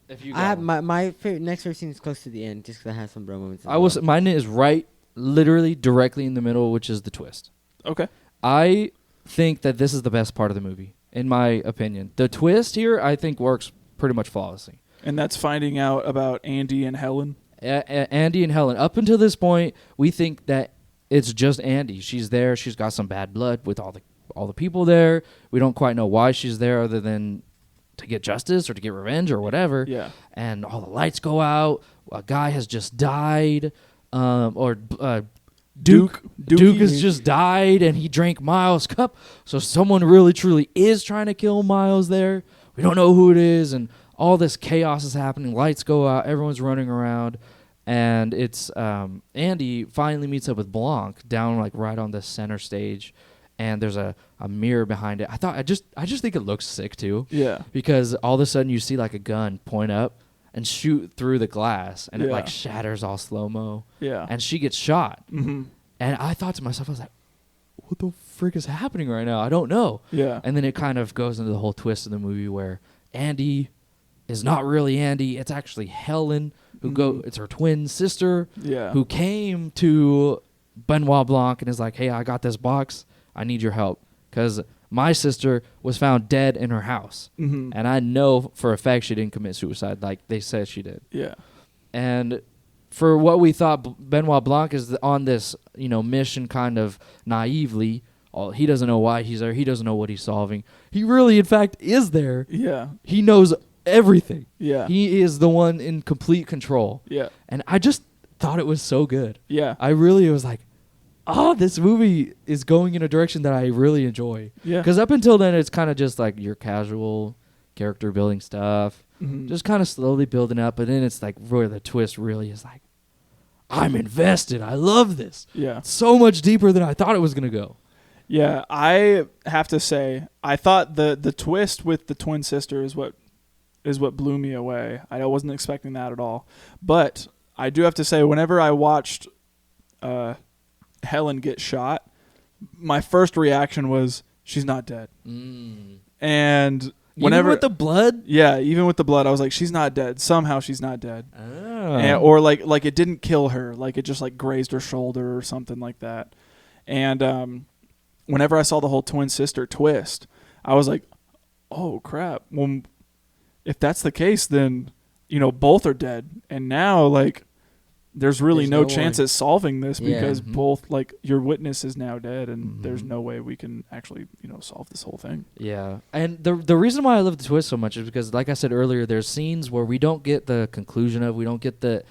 If you I have my favorite next favorite scene is close to the end, just because I have some bro moments. Mine is right, literally directly in the middle, which is the twist. Okay. I think that this is the best part of the movie, in my opinion. The twist here, I think, works pretty much flawlessly. And that's finding out about Andy and Helen. Andy and Helen. Up until this point, we think that it's just Andy. She's there. She's got some bad blood with all the people there. We don't quite know why she's there other than to get justice or to get revenge or whatever. Yeah. And all the lights go out. A guy has just died. Duke has just died, and he drank Miles' cup. So someone really, truly is trying to kill Miles there. We don't know who it is, and all this chaos is happening. Lights go out. Everyone's running around. And it's Andy finally meets up with Blanc down like right on the center stage, and there's a mirror behind it. I just think it looks sick too. Yeah. Because all of a sudden you see like a gun point up and shoot through the glass, and it like shatters all slow-mo. Yeah. And she gets shot. Mm-hmm. And I thought to myself, I was like, what the frick is happening right now? I don't know. Yeah. And then it kind of goes into the whole twist of the movie where Andy is not really Andy. It's actually Helen, it's her twin sister, who came to Benoit Blanc and is like, hey, I got this box. I need your help. Because my sister was found dead in her house. Mm-hmm. And I know for a fact she didn't commit suicide like they said she did. Yeah. And for what we thought Benoit Blanc is on this, mission kind of naively. He doesn't know why he's there. He doesn't know what he's solving. He really, in fact, is there. Yeah. He knows everything. Yeah. He is the one in complete control. Yeah. And I just thought it was so good. Yeah. I really was like, this movie is going in a direction that I really enjoy. Yeah. Because up until then, it's kind of just like your casual character building stuff. Mm-hmm. Just kind of slowly building up. But then it's like where the twist really is like, I'm invested. I love this. Yeah. It's so much deeper than I thought it was going to go. Yeah. I have to say, I thought the twist with the twin sister is what blew me away. I wasn't expecting that at all. But I do have to say, whenever I watched Helen get shot, my first reaction was, she's not dead. And whenever, even with the blood? Yeah, even with the blood, I was like, she's not dead. Somehow she's not dead. Oh. Or like it didn't kill her. Like it just like grazed her shoulder or something like that. And whenever I saw the whole twin sister twist, I was like, oh, crap. Well, if that's the case, then, both are dead. And now, like, there's really no chance at solving this because both, like, your witness is now dead, and there's no way we can actually, solve this whole thing. Yeah. And the reason why I love the twist so much is because, like I said earlier, there's scenes where we don't get the conclusion of, we don't get the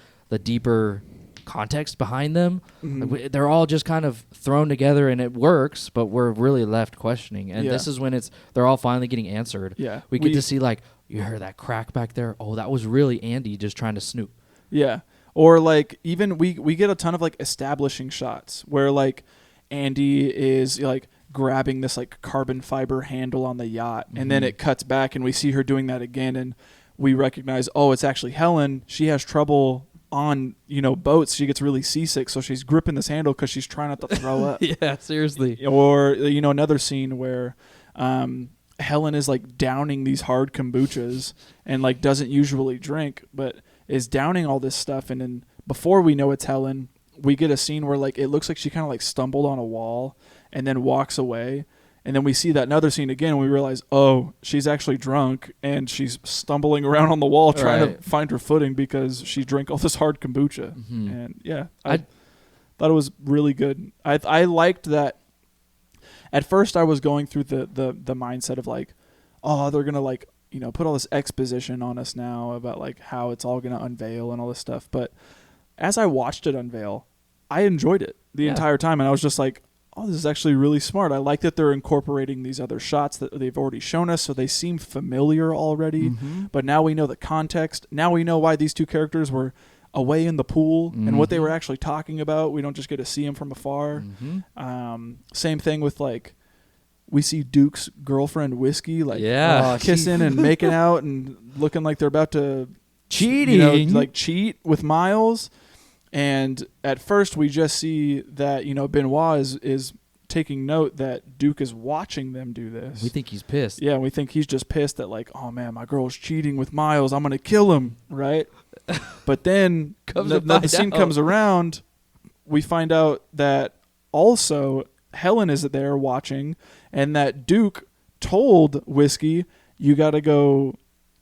deeper context behind them. Like they're all just kind of thrown together and it works, but we're really left questioning. And this is when they're all finally getting answered. Yeah. We get to see, like, you heard that crack back there? Oh, that was really Andy just trying to snoop. Yeah. Or like even we get a ton of like establishing shots where like Andy is like grabbing this like carbon fiber handle on the yacht, and then it cuts back and we see her doing that again, and we recognize, oh, it's actually Helen. She has trouble on boats. She gets really seasick, so she's gripping this handle because she's trying not to throw up. Yeah, seriously. Or another scene where Helen is like downing these hard kombuchas and like doesn't usually drink, but is downing all this stuff, and then before we know it's Helen, we get a scene where like it looks like she kind of like stumbled on a wall and then walks away, and then we see that another scene again and we realize, oh, she's actually drunk and she's stumbling around on the wall trying to find her footing because she drank all this hard kombucha. And yeah, I thought it was really good. I liked that. At first I was going through the mindset of like, oh, they're gonna like, you know, put all this exposition on us now about like how it's all gonna unveil and all this stuff. But as I watched it unveil, I enjoyed it the entire time, and I was just like, oh, this is actually really smart. I like that they're incorporating these other shots that they've already shown us, so they seem familiar already. But now we know the context. Now we know why these two characters were away in the pool and what they were actually talking about. We don't just get to see them from afar. Same thing with like, we see Duke's girlfriend Whiskey like kissing and making out and looking like they're about to cheating, like cheat with Miles. And at first we just see that, you know, Benoit is taking note that Duke is watching them do this. We think he's pissed. Yeah, we think he's just pissed that like, oh man, my girl's cheating with Miles. I'm going to kill him, right? But then the scene comes around, we find out that also Helen is there watching, and that Duke told Whiskey, you got to go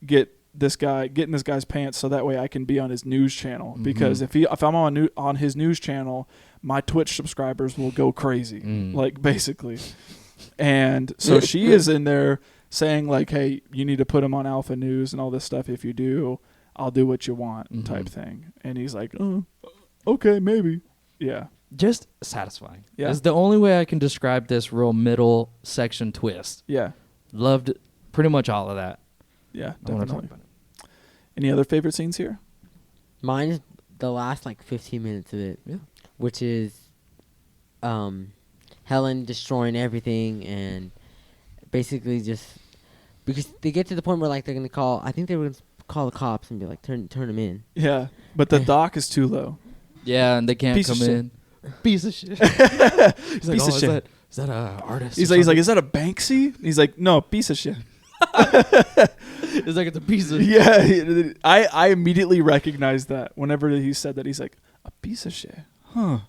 get in this guy's pants so that way I can be on his news channel, because if I'm on his news channel, my Twitch subscribers will go crazy, like basically. And so she is in there saying like, hey, you need to put him on Alpha News and all this stuff. If you do, I'll do what you want, type thing. And he's like, oh, okay, maybe. Yeah. Just satisfying. Yeah. It's the only way I can describe this real middle section twist. Yeah. Loved pretty much all of that. Yeah, I want to definitely. talk about it. Any other favorite scenes here? Mine is the last like 15 minutes of it, which is Helen destroying everything, and basically just because they get to the point where like they're gonna call. I think they were gonna call the cops and be like, turn them in. Yeah, but the dock is too low. Yeah, and they can't Piece of come shit. in. Piece of shit. He's like, Piece of shit. Is that a artist? He's like, is that a Banksy? He's like, no, piece of shit. It's like it's a piece of Yeah, I immediately recognized that whenever he said that. He's like, a piece of shit, huh?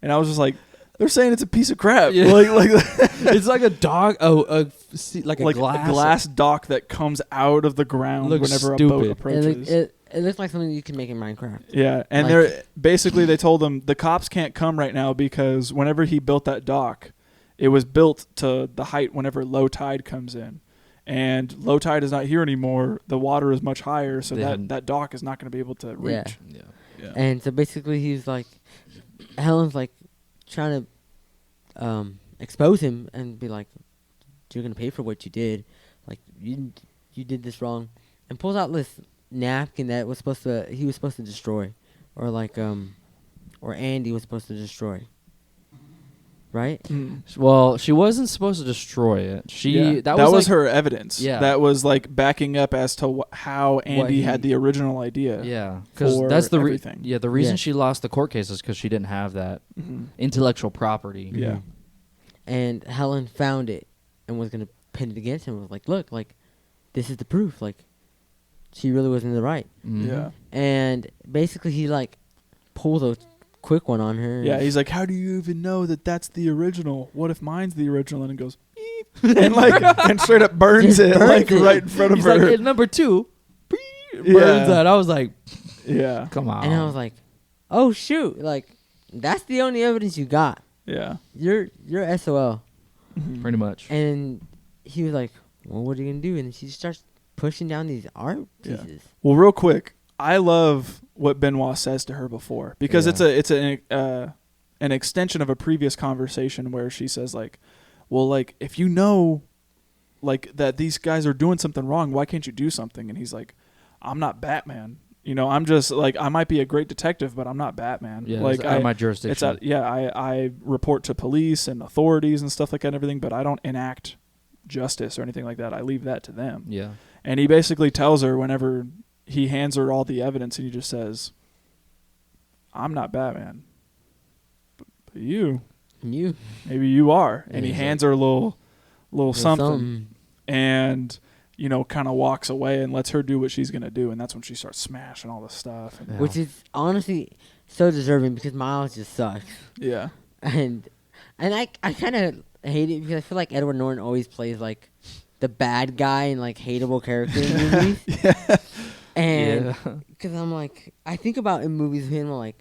And I was just like, they're saying it's a piece of crap. Yeah. Like it's like a dog. Like a glass dock that comes out of the ground looks whenever stupid. a boat approaches. It looks like something you can make in Minecraft. Yeah, and they told him the cops can't come right now because whenever he built that dock, it was built to the height whenever low tide comes in. And low tide is not here anymore. The water is much higher, so that dock is not going to be able to reach. Yeah. And so basically he's like, Helen's like trying to expose him and be like, you're going to pay for what you did. Like, you did this wrong. And pulls out this napkin that he was supposed to destroy. Or like, or Andy was supposed to destroy. Right? Well, she wasn't supposed to destroy it. That was her evidence. Yeah. That was like backing up as to how Andy had the original idea. Yeah, because that's the everything. The reason she lost the court case is because she didn't have that intellectual property. Yeah. And Helen found it and was gonna pin it against him. Was like, look, like this is the proof. Like she really was in the right. Yeah. And basically, he like pulls a quick one on her. Yeah, he's like, how do you even know that that's the original? What if mine's the original? And it goes beep, and like and straight up burns it right in front of He's her. like, number 2 burns that. I was like, yeah, come on. And I was like, oh shoot, like that's the only evidence you got. Yeah, you're SOL. Pretty much. And he was like, well, what are you gonna do? And she starts pushing down these art pieces. Yeah. Well, real quick, I love what Benoit says to her before, because it's an extension of a previous conversation where she says like, well, like if you know like that these guys are doing something wrong, why can't you do something? And he's like, I'm not Batman. You know, I'm just like, I might be a great detective, but I'm not Batman. Yeah, like it's out of my jurisdiction. I report to police and authorities and stuff like that and everything, but I don't enact justice or anything like that. I leave that to them. Yeah. And he basically tells her whenever he hands her all the evidence, and he just says, I'm not Batman, but you, maybe you are. And he hands her a little something, and you know, kind of walks away and lets her do what she's gonna do. And that's when she starts smashing all this stuff, which is honestly so deserving because Miles just sucks. Yeah, and I kind of hate it because I feel like Edward Norton always plays like the bad guy and like hateable character in movies. Yeah. And because I'm like, I think about in movies with him, I'm like,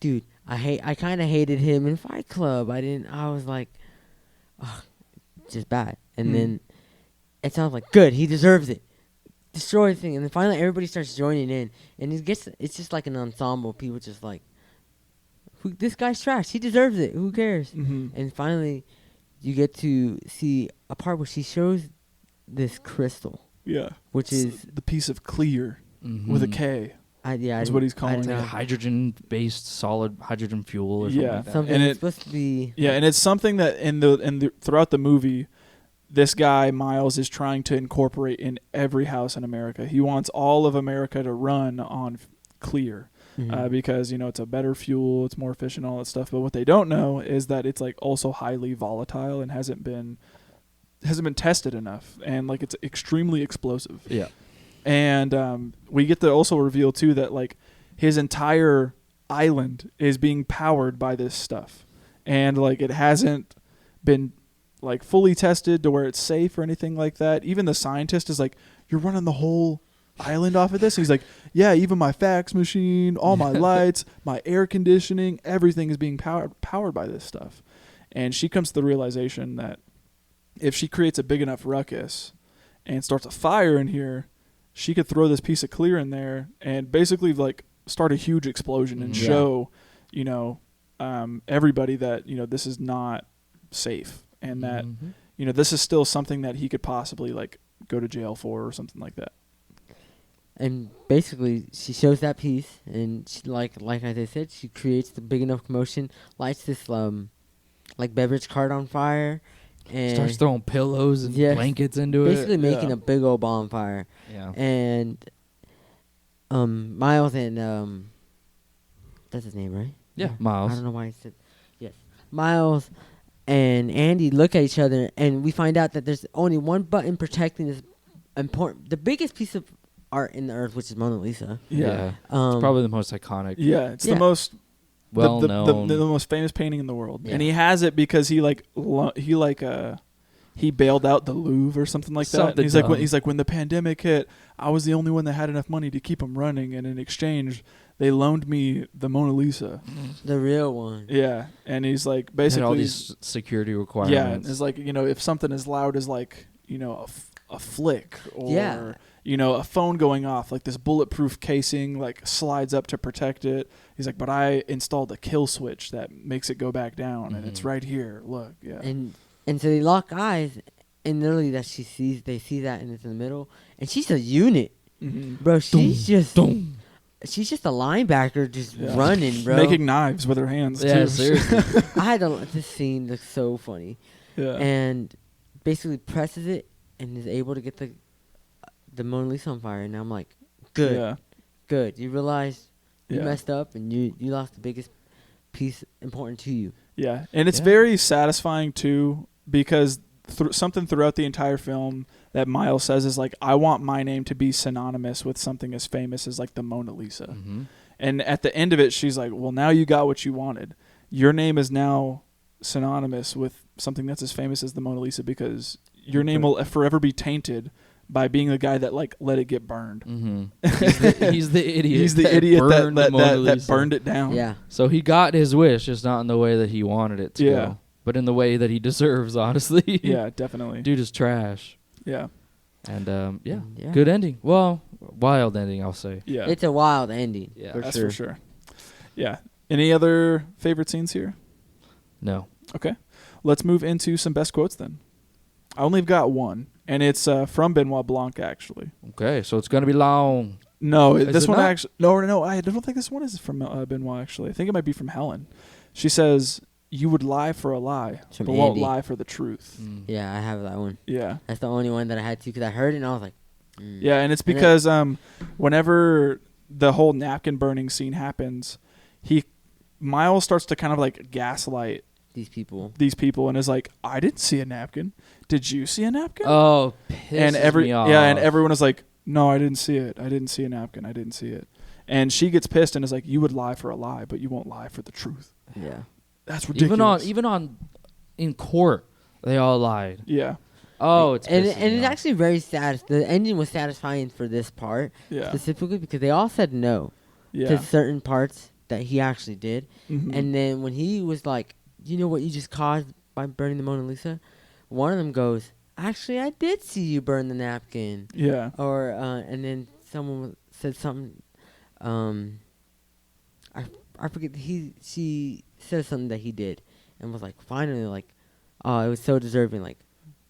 dude, I kind of hated him in Fight Club. I was like, oh, just bad. And then it sounds like good. He deserves it. Destroy the thing, and then finally everybody starts joining in, and it's just like an ensemble. People just like, this guy's trash. He deserves it. Who cares? Mm-hmm. And finally, you get to see a part where she shows this crystal. Yeah. Which is the piece of clear with a K. That's what he's calling it. Like hydrogen-based solid hydrogen fuel or something like that. Something and it's supposed to be. Yeah, and it's something that throughout the movie, this guy Miles is trying to incorporate in every house in America. He wants all of America to run on clear, because it's a better fuel, it's more efficient, all that stuff. But what they don't know is that it's like also highly volatile and hasn't been tested enough, and like it's extremely explosive. Yeah. And we get to also reveal too that like his entire island is being powered by this stuff, and like it hasn't been like fully tested to where it's safe or anything like that. Even the scientist is like, "You're running the whole island off of this?" And he's like, "Yeah, even my fax machine, all my lights, my air conditioning, everything is being powered by this stuff." And she comes to the realization that if she creates a big enough ruckus and starts a fire in here, she could throw this piece of clear in there and basically like start a huge explosion and show, everybody that, this is not safe, and that, this is still something that he could possibly like go to jail for or something like that. And basically she shows that piece, and she, like as I said, she creates the big enough commotion, lights this like beverage cart on fire, and starts throwing pillows and blankets into it. Basically making a big old bonfire. Yeah. And Miles and that's his name, right? Yeah, Miles. I don't know why I said yes. Miles and Andy look at each other, and we find out that there's only one button protecting this the biggest piece of art in the earth, which is Mona Lisa. Yeah. It's probably the most iconic. Yeah, it's the most well known, the most famous painting in the world, and he has it because he bailed out the Louvre or something like that. And he's like, when the pandemic hit, I was the only one that had enough money to keep them running, and in exchange, they loaned me the Mona Lisa, the real one. Yeah, and he's like basically all these security requirements. Yeah, it's like if something as loud as like a flick or a phone going off, like this bulletproof casing like slides up to protect it. He's like, but I installed a kill switch that makes it go back down, and it's right here. Look, And so they lock eyes, and literally they see that, and it's in the middle, and she's a unit, bro. She's just a linebacker, just running, bro, making knives with her hands. Yeah, too. seriously. This scene looks so funny. Yeah, and basically presses it and is able to get the Mona Lisa on fire, and I'm like, good. You realize you messed up, and you lost the biggest piece important to you. Yeah, and it's very satisfying too, because something throughout the entire film that Miles says is like, I want my name to be synonymous with something as famous as like the Mona Lisa. And at the end of it, she's like, well, now you got what you wanted. Your name is now synonymous with something that's as famous as the Mona Lisa, because your name will forever be tainted by being the guy that like let it get burned. He's the idiot. He's the idiot that burned it down. Yeah. So he got his wish, just not in the way that he wanted it to go, but in the way that he deserves. Honestly. Yeah, definitely. Dude is trash. Yeah. And good ending. Well, wild ending, I'll say. Yeah. It's a wild ending. Yeah, that's for sure. Yeah. Any other favorite scenes here? No. Okay. Let's move into some best quotes then. I only got one, and it's from Benoit Blanc, actually. Okay, so it's going to be long. No, this one actually... No, I don't think this one is from Benoit, actually. I think it might be from Helen. She says, you would lie for a lie, but won't lie for the truth. Yeah, I have that one. Yeah. That's the only one that I had to, because I heard it, and I was like... Yeah, and it's because whenever the whole napkin burning scene happens, Miles starts to kind of like gaslight these people and is like, I didn't see a napkin. Did you see a napkin? Oh, pisses me off. Yeah, and everyone is like, no, I didn't see it. I didn't see a napkin. I didn't see it. And she gets pissed and is like, you would lie for a lie, but you won't lie for the truth. Yeah. That's ridiculous. Even in court, they all lied. Yeah. Oh, it's and it's actually very sad. The ending was satisfying for this part specifically, because they all said no to certain parts that he actually did. And then when he was like, you know what you just caused by burning the Mona Lisa? One of them goes, actually, I did see you burn the napkin. Yeah. Or and then someone said something. I forget. She said something that he did, and was like, finally, like, oh, it was so deserving. Like,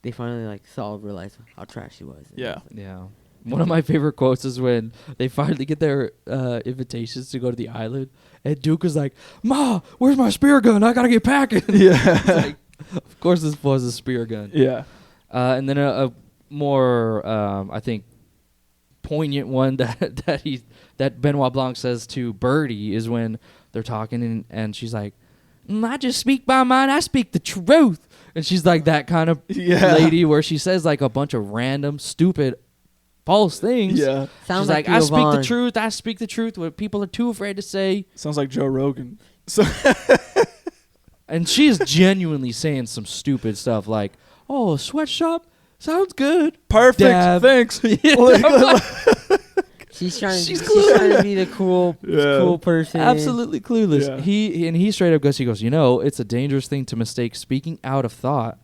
they finally like realized how trash he was. Yeah. Yeah. One of my favorite quotes is when they finally get their invitations to go to the island, and Duke is like, "Ma, where's my spear gun? I gotta get packing." Yeah. Like, of course, this was a spear gun. Yeah. And then a more, I think, poignant one that Benoit Blanc says to Birdie is when they're talking and she's like, "I just speak my mind. I speak the truth." And she's like that kind of lady where she says like a bunch of random, stupid, false things. Yeah. Sounds She's like like, "I speak the Vaughn. truth. I speak the truth. What people are too afraid to say." Sounds like Joe Rogan. So And she's genuinely saying some stupid stuff like, "Oh, sweatshop sounds good. perfect. Dab." Thanks. She's trying to be the cool person. Absolutely clueless. Yeah. He straight up goes, it's a dangerous thing to mistake speaking out of thought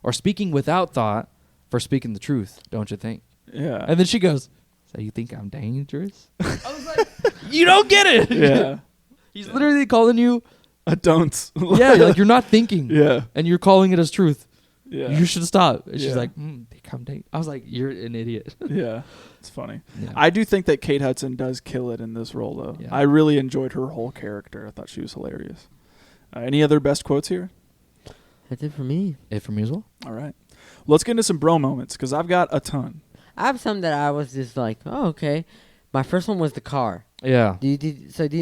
or speaking without thought for speaking the truth, don't you think? Yeah. And then she goes, "So you think I'm dangerous?" I was like, "You don't get it." Yeah. He's literally calling you, I don't. yeah, like you're not thinking. Yeah. And you're calling it as truth. Yeah. You should stop. And she's Yeah. like, "Think I'm dangerous." I was like, "You're an idiot." Yeah. It's funny. Yeah. I do think that Kate Hudson does kill it in this role, though. Yeah. I really enjoyed her whole character. I thought she was hilarious. Any other best quotes here? That's it for me. It for me as well. All right. Let's get into some bro moments because I've got a ton. I have some that I was just like, oh, okay. My first one was the car. Yeah. Do you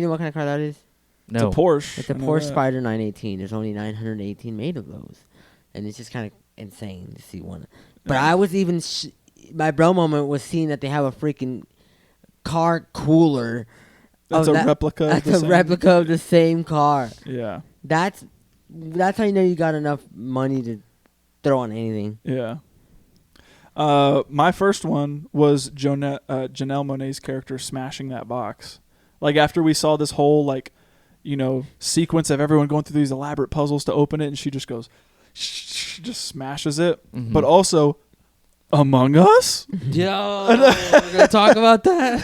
know what kind of car that is? No. It's a Porsche. It's a I know Porsche that. Spider 918. There's only 918 made of those, and it's just kind of insane to see one. But I was even my bro moment was seeing that they have a freaking car cooler. That's a replica. That's of the a same- replica of the same car. Yeah. That's how you know you got enough money to throw on anything. Yeah. My first one was Janelle Monáe's character smashing that box. Like after we saw this whole sequence of everyone going through these elaborate puzzles to open it, and she just goes, just smashes it. Mhm. But also, Among Us. Yo, we're gonna talk about that.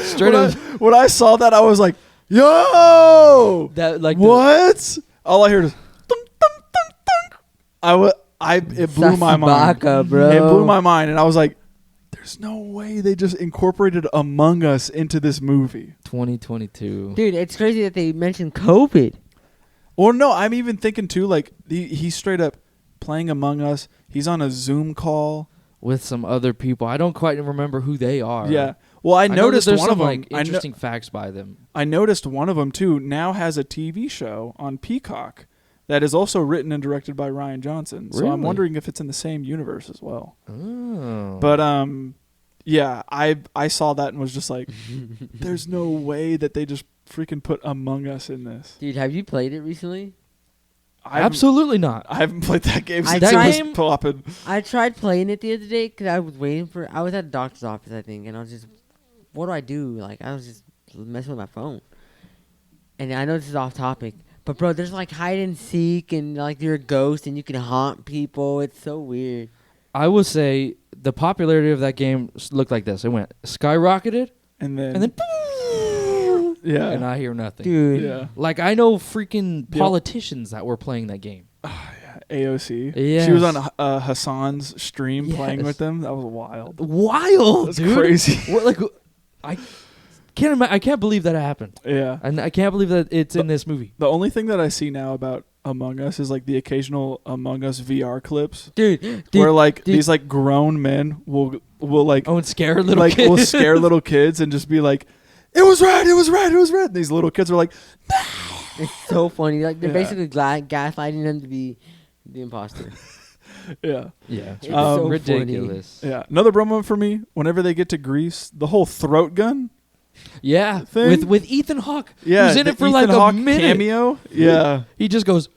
Straight up, When I saw that, I was like, "Yo, that like what?" All I heard is, "Dunk, dunk, dunk, dunk." It blew my mind. Sassy bro. It blew my mind, and I was like, "There's no way they just incorporated Among Us into this movie." 2022. Dude, it's crazy that they mentioned COVID. Or no, I'm even thinking too. Like he's straight up playing Among Us. He's on a Zoom call With some other people. I don't quite remember who they are. Yeah. Well, I know that noticed there's one some, of them. like interesting facts by them. I noticed one of them too. Now has a TV show on Peacock that is also written and directed by Rian Johnson. So I'm Really? wondering if it's in the same universe as well. Oh. But yeah, I saw that and was just like, there's no way that they just freaking put Among Us in this. Dude, have you played it recently? Absolutely not. I haven't played that game since That it game- was popping. I tried playing it the other day because I was I was at a doctor's office, I think, and I was just, what do I do? Like, I was just messing with my phone. And I know this is off topic, but bro, there's like hide and seek and like you're a ghost and you can haunt people. It's so weird. I will say the popularity of that game looked like this. It went skyrocketed And then yeah. and I hear nothing. Dude. Yeah. Like I know freaking The- politicians that were playing that game. AOC. Yes. She was on Hassan's stream playing Yes. with them. That was wild. Wild, That's dude. crazy. What, like I can't believe that happened. Yeah. And I can't believe that it's in this movie. The only thing that I see now about Among Us is like the occasional Among Us VR clips Dude, where like dude. these like grown men will like Oh, and scare little like kids. will scare little kids and just be like, "It was red, it was red, it was red." And these little kids are like, it's so funny. Like they're Yeah. basically gaslighting them to be the imposter. yeah. Yeah, It's so ridiculous. Yeah. Another bro moment for me, whenever they get to Greece, the whole throat gun. Yeah, Thing? with Ethan Hawke. Yeah. who's in the it for Ethan like Hawke a minute. cameo. Yeah. He just goes,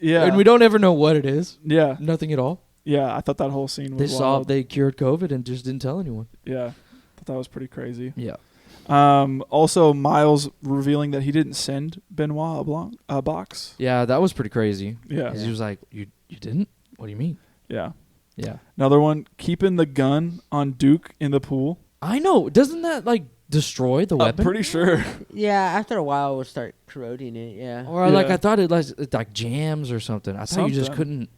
Yeah. and we don't ever know what it is. Yeah. Nothing at all. Yeah. I thought that whole scene They was saw wild. they cured COVID and just didn't tell anyone. Yeah. Thought that was pretty crazy. Yeah. Also, Miles revealing that he didn't send Benoit Blanc a box. Yeah, that was pretty crazy. Yeah. 'Cause he was like, "You didn't? What do you mean?" Yeah. Yeah. Another one, keeping the gun on Duke in the pool. I know. Doesn't that like destroy the weapon? I'm pretty sure. Yeah, after a while, it would start corroding it. Yeah. Or like I thought it like jams or something. I thought you just couldn't.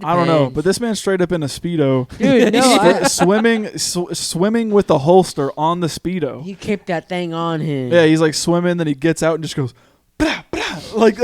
I don't know, but this man's straight up in a Speedo. Dude, no, swimming with the holster on the Speedo. he kept that thing on him. Yeah, he's like swimming, then he gets out and just goes, brah, brah, like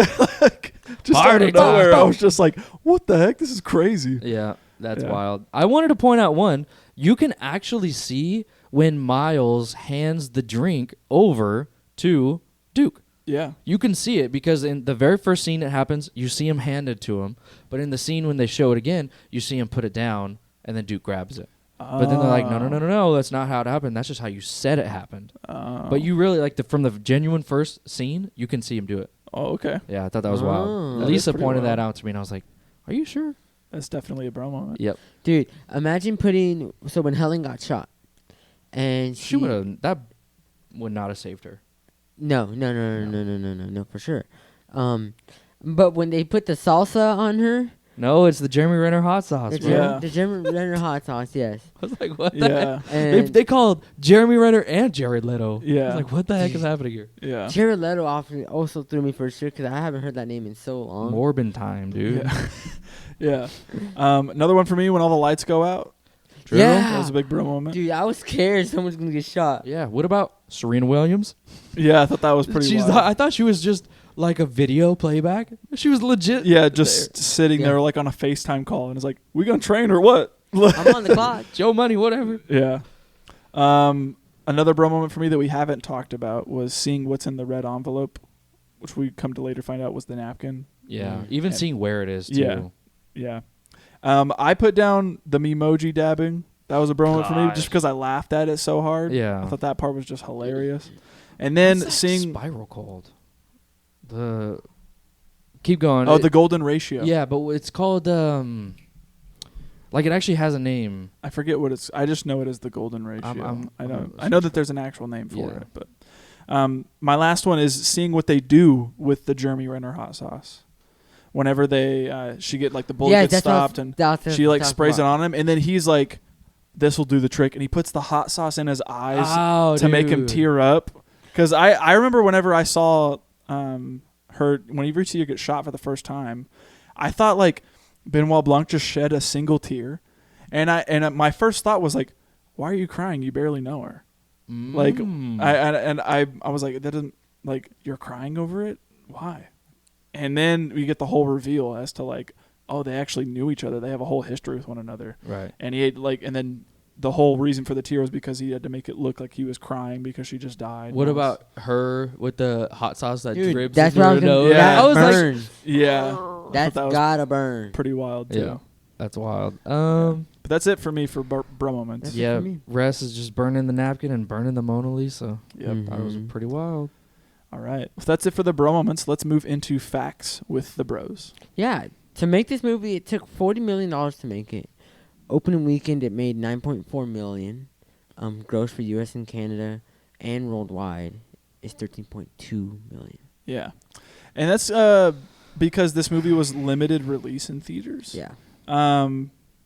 just out of nowhere. I was just like, what the heck? This is crazy. Yeah, that's wild. I wanted to point out one. You can actually see when Miles hands the drink over to Duke. Yeah. You can see it because in the very first scene it happens, you see him hand it to him. But in the scene when they show it again, you see him put it down, and then Duke grabs it. But then they're like, no, that's not how it happened. That's just how you said it happened. But you really, like, from the genuine first scene, you can see him do it. Oh, okay. Yeah, I thought that was wild. Lisa pointed that out to me, and I was like, are you sure? That's definitely a bro moment. Yep. Dude, imagine so when Helen got shot, and She would have, that would not have saved her. No, for sure. But when they put the salsa on her, No, it's the Jeremy Renner hot sauce. the Jeremy Renner hot sauce, yes. I was like, what the Yeah. heck? They called Jeremy Renner and Jared Leto. Yeah. I was like, what the heck is happening here? Yeah. Jared Leto also threw me for sure because I haven't heard that name in so long. Morbin time, dude. Yeah. Another one for me, when all the lights go out. True. Yeah. That was a big bro moment. Dude, I was scared someone's going to get shot. Yeah. What about Serena Williams? Yeah, I thought that was pretty wild. I thought she was just like a video playback. She was legit. Yeah, just sitting there like on a FaceTime call, and it's like, we gonna train or what? I'm on the clock. Joe Money, whatever. Yeah. Another bro moment for me that we haven't talked about was seeing what's in the red envelope, which we come to later find out was the napkin. Yeah. Even seeing where it is, too. Yeah. Yeah. I put down the memoji dabbing. That was a bro moment for me just because I laughed at it so hard. Yeah. I thought that part was just hilarious. And then What's that seeing spiral called? Keep going. the golden ratio. Yeah, but it's called like it actually has a name. I forget what it's. I just know it as the golden ratio. I'm I know that there's an actual name for it, but my last one is seeing what they do with the Jeremy Renner hot sauce. Whenever she get like the bullet gets stopped and she like sprays it on him, and then he's like, "This will do the trick," and he puts the hot sauce in his eyes to make him tear up. Because I remember whenever I saw whenever you see her get shot for the first time, I thought like Benoit Blanc just shed a single tear, and my first thought was like, why are you crying? You barely know her. Like I was like, that doesn't, like, you're crying over it? Why? And then we get the whole reveal as to like, oh, they actually knew each other. They have a whole history with one another. Right. And he had and then the whole reason for the tear was because he had to make it look like he was crying because she just died. What about her with the hot sauce that drips? That's into what I her was nose? Yeah. I was like, like, yeah, that's gotta burn. pretty wild too. yeah, that's wild. But that's it for me for bro moments. That's it Yeah, for me. Rest is just burning the napkin and burning the Mona Lisa. Yep. That was pretty wild. All right. Well, that's it for the bro moments. Let's move into facts with the bros. Yeah, to make this movie, it took $40 million to make it. Opening weekend, it made $9.4 million. Gross for U.S. and Canada and worldwide is $13.2 million. Yeah, and that's because this movie was limited release in theaters. Yeah.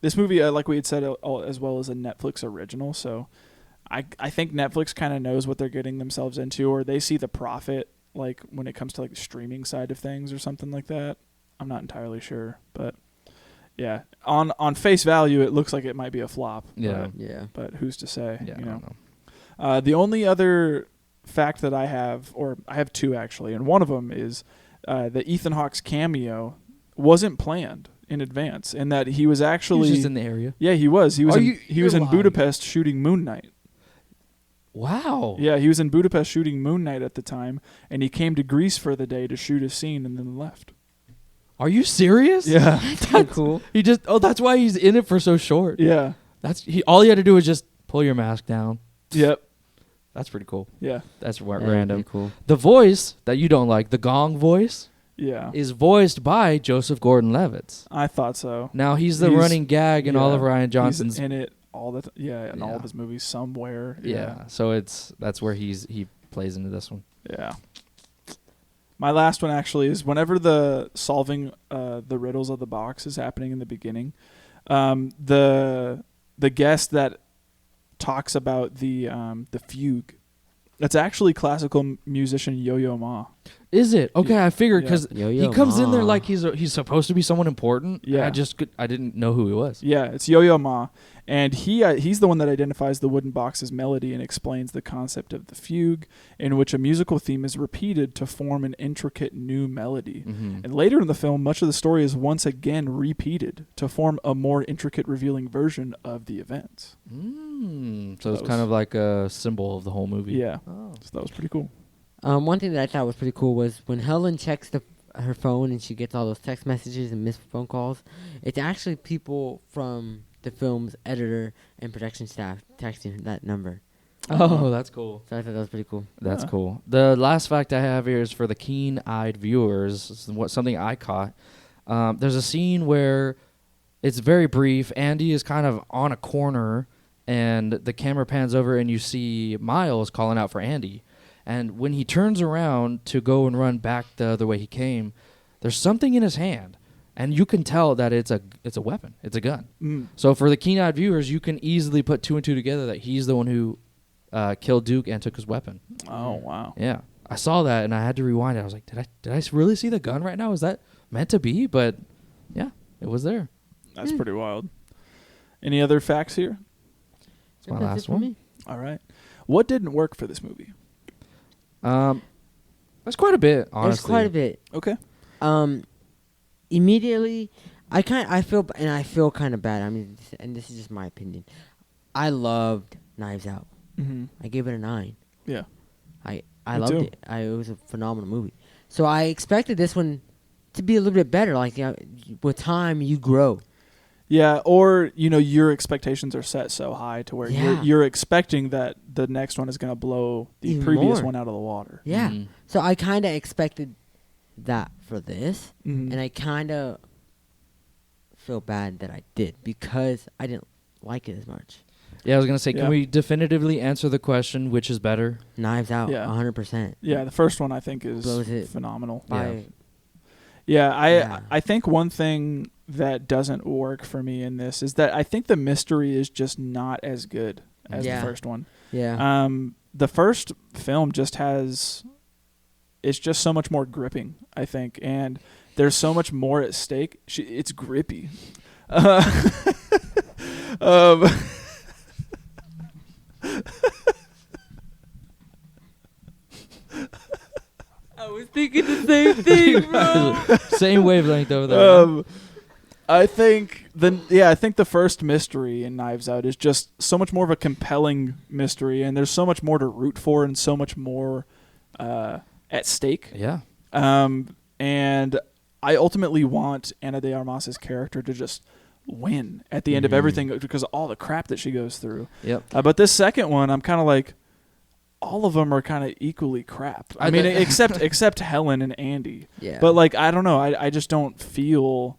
This movie, like we had said, as well as a Netflix original. So, I think Netflix kind of knows what they're getting themselves into, or they see the profit, like when it comes to like the streaming side of things or something like that. I'm not entirely sure, but yeah, on face value, it looks like it might be a flop. Yeah. But who's to say? Yeah, you I know. don't know. The only other fact that I have, or I have two actually, and one of them is that Ethan Hawke's cameo wasn't planned in advance, and that he was actually He was just in the area. Yeah, he was. He was You're in lying. Budapest shooting Moon Knight. Wow. Yeah, he was in Budapest shooting Moon Knight at the time, and he came to Greece for the day to shoot a scene and then left. Are you serious? Yeah. That's cool. He just that's why he's in it for so short. Yeah. All he had to do was just pull your mask down. Yep. That's pretty cool. Yeah. That's Yeah, random. pretty cool. The voice that you don't like, the gong voice, Yeah. is voiced by Joseph Gordon-Levitt. I thought so. Now he's the running gag in all of Rian He's Johnson's. in it all the in all Yeah. of his movies somewhere. Yeah. So that's where he plays into this one. Yeah. My last one actually is whenever the solving the riddles of the box is happening in the beginning, The guest that talks about the fugue. That's actually classical musician Yo-Yo Ma. Is it? Okay, I figured because Yeah. he Yo-Yo comes in Ma. there like he's supposed to be someone important. Yeah. I didn't know who he was. Yeah, it's Yo-Yo Ma, and he's the one that identifies the wooden box's melody and explains the concept of the fugue, in which a musical theme is repeated to form an intricate new melody. Mm-hmm. And later in the film, much of the story is once again repeated to form a more intricate, revealing version of the events. So it's kind of like a symbol of the whole movie. Yeah, Oh. so that was pretty cool. One thing that I thought was pretty cool was when Helen checks her phone and she gets all those text messages and missed phone calls. It's actually people from the film's editor and production staff texting that number. Oh, that's cool. So I thought that was pretty cool. That's cool. The last fact I have here is for the keen-eyed viewers. This is something I caught. There's a scene where it's very brief. Andy is kind of on a corner, and the camera pans over, and you see Miles calling out for Andy. And when he turns around to go and run back the other way he came, there's something in his hand, and you can tell that it's a weapon. It's a gun. So for the keen-eyed viewers, you can easily put two and two together that he's the one who killed Duke and took his weapon. Oh, wow. Yeah, I saw that and I had to rewind it. I was like, did I really see the gun right now? Is that meant to be? But yeah, it was there. That's pretty wild. Any other facts here? That's my That's last it for one. me. All right. What didn't work for this movie? That's quite a bit, honestly. There's quite a bit. Okay. Immediately, I feel kind of bad. I mean, and this is just my opinion. I loved Knives Out. Mm-hmm. I gave it a 9. Yeah. I Me loved too. it. It was a phenomenal movie. So I expected this one to be a little bit better. Like, with time, you grow. Yeah, or your expectations are set so high to where Yeah. you're expecting that the next one is going to blow the Even previous more. one out of the water. Yeah. Mhm. So I kind of expected that for this, Mhm. and I kind of feel bad that I did because I didn't like it as much. Yeah, I was going to say, Yeah. can we definitively answer the question, which is better? Knives Out, Yeah. 100%. Yeah, the first one I think is Blows it phenomenal. By Yeah, I think one thing that doesn't work for me in this is that I think the mystery is just not as good as Yeah. the first one. yeah. The first film it's just so much more gripping, I think, and there's so much more at stake. It's grippy. I was thinking the same thing, bro. Same wavelength over there. I think the first mystery in Knives Out is just so much more of a compelling mystery, and there's so much more to root for and so much more at stake. Yeah. And I ultimately want Ana de Armas's character to just win at the end of everything because of all the crap that she goes through. Yep. But this second one, I'm kind of like, all of them are kind of equally crap. I mean, except Helen and Andy. Yeah. But like, I don't know. I just don't feel.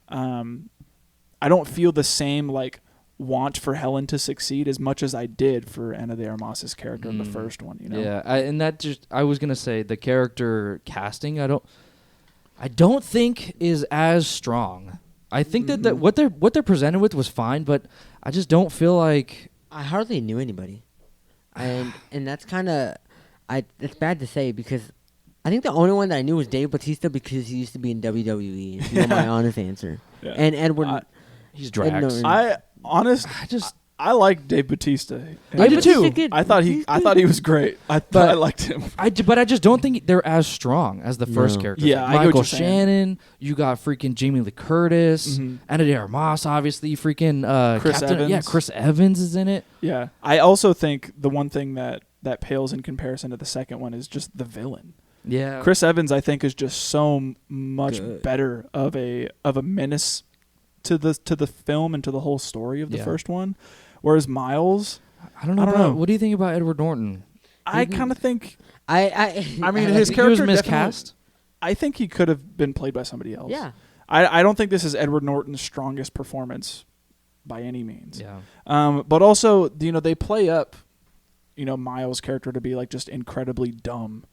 I don't feel the same like want for Helen to succeed as much as I did for Ana de Armas's character in the first one. Yeah, I was gonna say the character casting. I don't think is as strong. I think that what they're presented with was fine, but I just don't feel like I hardly knew anybody, and that's kind of, it's bad to say because I think the only one that I knew was Dave Bautista because he used to be in WWE. If you want my honest answer. Yeah. And Edward, he's Drax. Norton. I like Dave Bautista. I did too. I thought he was great. I liked him. But I just don't think they're as strong as the first characters. Yeah, Like I get what Michael you're saying. Shannon. You got freaking Jamie Lee Curtis, Ana de Armas, obviously. Freaking Chris Evans. Yeah, Chris Evans is in it. Yeah, I also think the one thing that pales in comparison to the second one is just the villain. Yeah, Chris Evans, I think, is just so much Good. better of a menace to the film and to the whole story of the first one. Whereas Miles, I don't know. What do you think about Edward Norton? I kind of think. I mean, He his was character miscast. I think he could have been played by somebody else. Yeah. I don't think this is Edward Norton's strongest performance by any means. Yeah. But also, they play up, Miles' character to be like just incredibly dumb,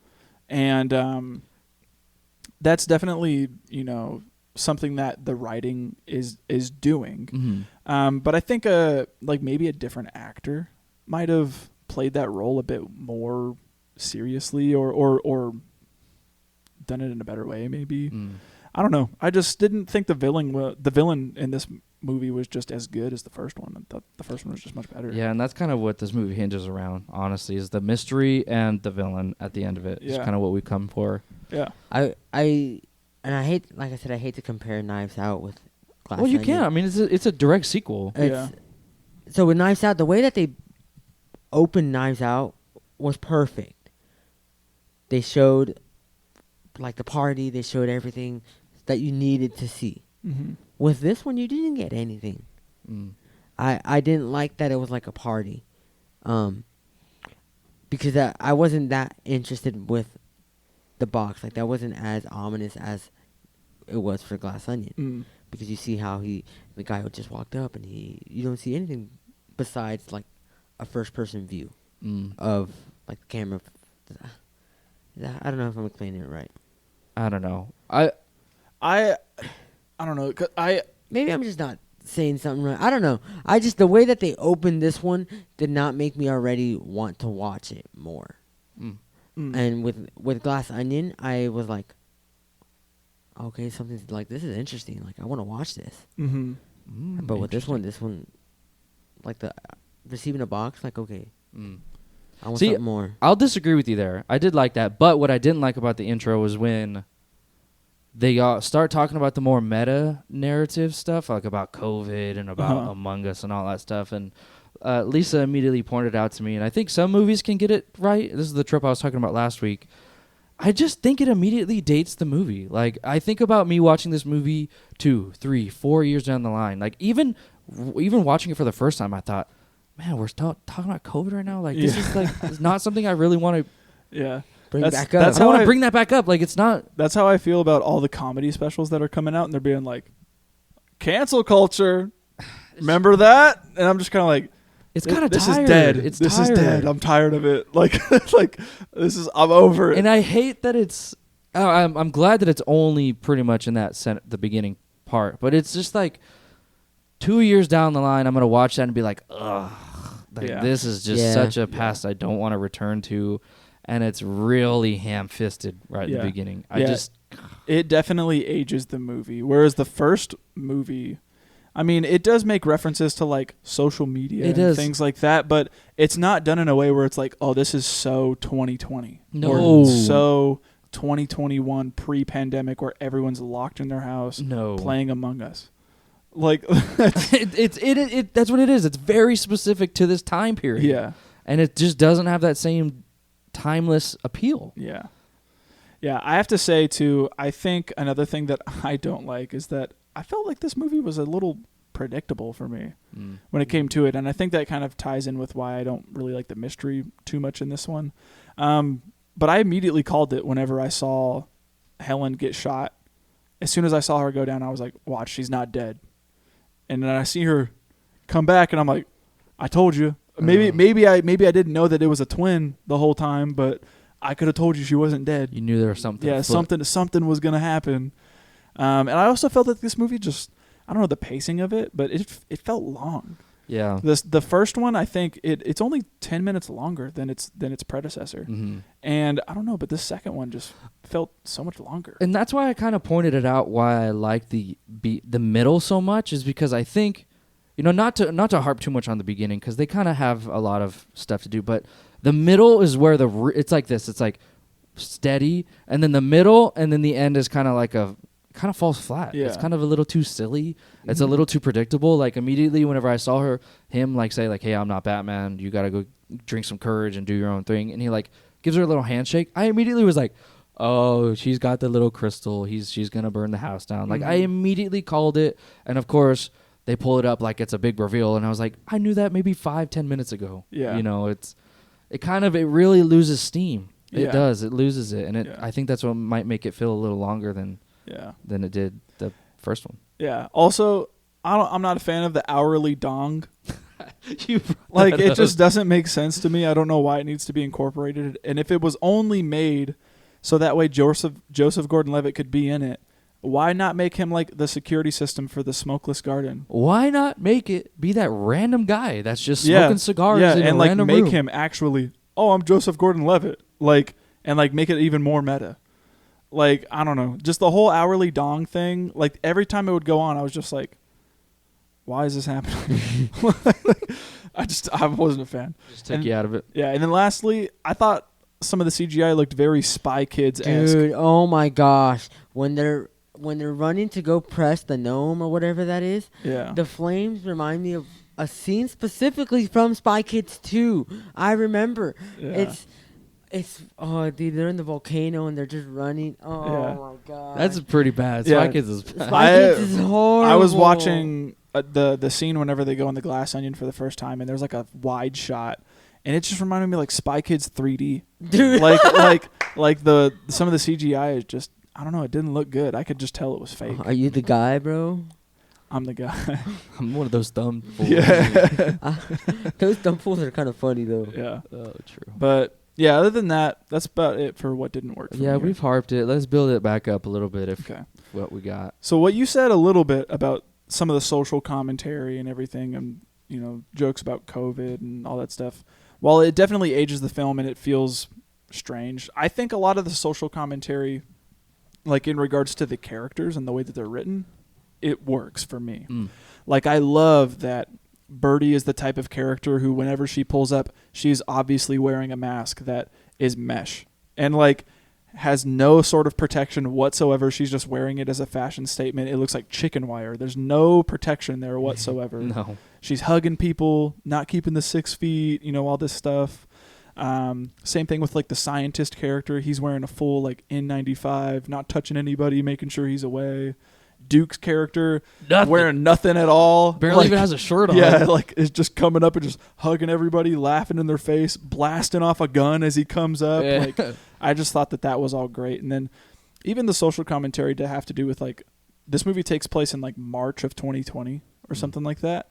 and that's definitely something that the writing is doing. Mm-hmm. But I think like maybe a different actor might have played that role a bit more seriously or done it in a better way maybe. I don't know. I just didn't think the villain in this movie was just as good as the first one. I thought the first one was just much better. Yeah, and that's kind of what this movie hinges around, honestly, is the mystery and the villain at the end of it. It's kind of what we come for. Yeah. I hate, like I said, I hate to compare Knives Out with Glass Well, you Onion. can't. I mean, it's a direct sequel. So with Knives Out, the way that they opened Knives Out was perfect. They showed like the party, they showed everything that you needed to see. Mm-hmm. With this one, you didn't get anything. I didn't like that it was like a party, because I wasn't that interested with the box. Like that wasn't as ominous as it was for Glass Onion, because you see how the guy who just walked up and you don't see anything besides like a first person view of like the camera. I don't know if I'm explaining it right. I don't know. I don't know. Maybe I'm just not saying something right. I don't know. The way that they opened this one did not make me already want to watch it more. And with Glass Onion, I was like, okay, something's like, this is interesting. Like, I want to watch this. But with this one, like the receiving a box, like, okay, I want something more. I'll disagree with you there. I did like that, but what I didn't like about the intro was when they start talking about the more meta narrative stuff, like about COVID and about Among Us and all that stuff. And Lisa immediately pointed out to me, and I think some movies can get it right. This is the trope I was talking about last week. I just think it immediately dates the movie. Like, I think about me watching this movie 2, 3, 4 years down the line. Like, even watching it for the first time, I thought, man, we're still talking about COVID right now? Like, this is like, it's not something I really want to bring back up. I want to bring that back up. Like, it's not. That's how I feel about all the comedy specials that are coming out, and they're being like, cancel culture. Remember that? And I'm just kind of like, it's kind of tired. This is dead. This is dead. I'm tired of it. Like, I'm over it. And I hate that it's. I'm glad that it's only pretty much in that the beginning part, but it's just like 2 years down the line, I'm gonna watch that and be like, ugh, this is just such a past I don't want to return to, and it's really ham-fisted right in the beginning. It definitely ages the movie, whereas the first movie, I mean, it does make references to like social media and things like that, but it's not done in a way where it's like, oh, this is so 2020. No. Or so 2021 pre-pandemic where everyone's locked in their house playing Among Us. Like that's what it is. It's very specific to this time period. Yeah. And it just doesn't have that same timeless appeal. Yeah. Yeah, I have to say too, I think another thing that I don't like is that I felt like this movie was a little predictable for me when it came to it, and I think that kind of ties in with why I don't really like the mystery too much in this one. But I immediately called it whenever I saw Helen get shot. As soon as I saw her go down, I was like, watch, she's not dead. And then I see her come back, and I'm like, I told you. Maybe I didn't know that it was a twin the whole time, but I could have told you she wasn't dead. You knew there was something. Yeah, something was going to happen. And I also felt that this movie just, I don't know the pacing of it, but it felt long. Yeah. The first one, I think it's only 10 minutes longer than its predecessor. And I don't know, but this second one just felt so much longer. And that's why I kind of pointed it out why I like the middle so much, is because I think, not to harp too much on the beginning, because they kind of have a lot of stuff to do, but the middle is where it's like this. It's like steady, and then the middle, and then the end is kind of falls flat. Yeah. It's kind of a little too silly. It's a little too predictable. Like, immediately whenever I saw him like say like, hey, I'm not Batman, you got to go drink some courage and do your own thing, and he like gives her a little handshake, I immediately was like, oh, she's got the little crystal, she's going to burn the house down. Like, I immediately called it, and of course they pull it up like it's a big reveal, and I was like, I knew that maybe 5-10 minutes ago. Yeah. It really loses steam. It Yeah. does. It loses it, and I think that's what might make it feel a little longer than it did the first one. Yeah. Also, I'm not a fan of the hourly dong. It just doesn't make sense to me. I don't know why it needs to be incorporated. And if it was only made so that way Joseph Gordon-Levitt could be in it, Why not make him like the security system for the smokeless garden? Why not make it be that random guy that's just smoking cigars in and a like random make room? him actually, oh, I'm Joseph Gordon-Levitt, like, and like make it even more meta. Like, I don't know, just the whole hourly dong thing. Like every time it would go on, I was just like, why is this happening? I wasn't a fan. Just take you out of it. Yeah, and then lastly, I thought some of the CGI looked very Spy Kids-esque. Dude, oh my gosh. When they're running to go press the gnome or whatever that is, Yeah. the flames remind me of a scene specifically from Spy Kids 2. I remember. Yeah. It's oh dude, they're in the volcano and they're just running. Oh Yeah. my god. That's pretty bad. Yeah. Spy Kids is bad. Spy Kids is horrible. I was watching the scene whenever they go in the glass onion for the first time, and there's like a wide shot, and it just reminded me like Spy Kids 3D. Dude. like the some of the CGI is just, I don't know, it didn't look good. I could just tell it was fake. Are you the guy, bro? I'm the guy. I'm one of those dumb fools. Yeah. Those dumb fools are kind of funny though. Yeah. Oh, true. But yeah, other than that, that's about it for what didn't work. For Yeah, me we've harped it. Let's build it back up a little bit if Okay. what we got. So what you said a little bit about some of the social commentary and everything, and jokes about COVID and all that stuff, while it definitely ages the film and it feels strange, I think a lot of the social commentary, like in regards to the characters and the way that they're written, it works for me. Like, I love that Birdie is the type of character who, whenever she pulls up, she's obviously wearing a mask that is mesh and like has no sort of protection whatsoever. She's just wearing it as a fashion statement. It looks like chicken wire. There's no protection there whatsoever. No. She's hugging people, not keeping the 6 feet, all this stuff. Same thing with like the scientist character. He's wearing a full like N95, not touching anybody, making sure he's away. Duke's character wearing nothing at all. Barely even has a shirt on. Yeah, like is just coming up and just hugging everybody, laughing in their face, blasting off a gun as he comes up. Yeah. Like, I just thought that was all great. And then even the social commentary to have to do with like, this movie takes place in like March of 2020 or something like that,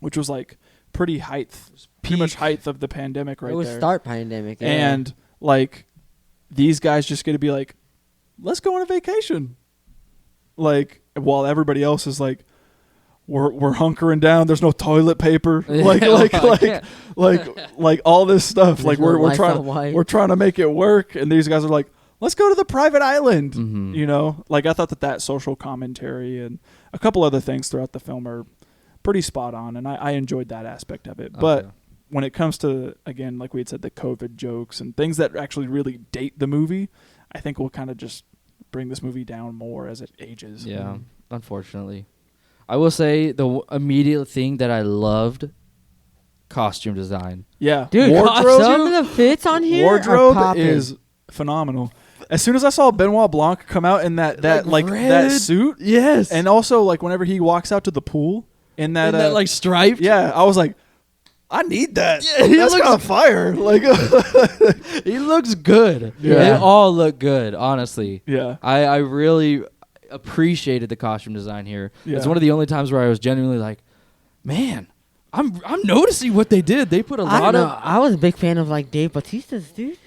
which was like pretty much height of the pandemic right there. It was start pandemic. Yeah. And like these guys just get to be like, let's go on a vacation. Like, while everybody else is like, we're hunkering down. There's no toilet paper. Like all this stuff. There's like no we're trying to make it work. And these guys are like, let's go to the private island. Like, I thought that social commentary and a couple other things throughout the film are pretty spot on, and I enjoyed that aspect of it. Okay. But when it comes to, again, like we had said, the COVID jokes and things that actually really date the movie, I think we'll kind of just bring this movie down more as it ages. Yeah, unfortunately. I will say the immediate thing that I loved, costume design. Yeah. Dude, wardrobe, some of the fits on here wardrobe is phenomenal. As soon as I saw Benoit Blanc come out in that suit, yes, and also like whenever he walks out to the pool in that like striped, yeah, I was like, I need that. Yeah, that's kind of fire. Like, he looks good. Yeah. They all look good, honestly. Yeah, I really appreciated the costume design here. Yeah. It's one of the only times where I was genuinely like, man, I'm noticing what they did. They put a lot of. I was a big fan of like Dave Bautista's, dude.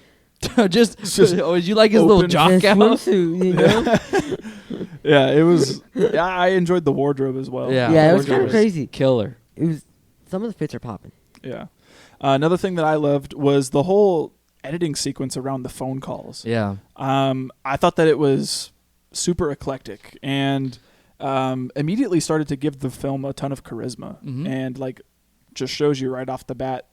just you like his little jock His out? swimsuit, you know? Yeah, it was. Yeah, I enjoyed the wardrobe as well. Yeah, it was kind of crazy. Killer. It was. Some of the fits are popping. Yeah. Another thing that I loved was the whole editing sequence around the phone calls. Yeah. I thought that it was super eclectic and immediately started to give the film a ton of charisma, and like just shows you right off the bat,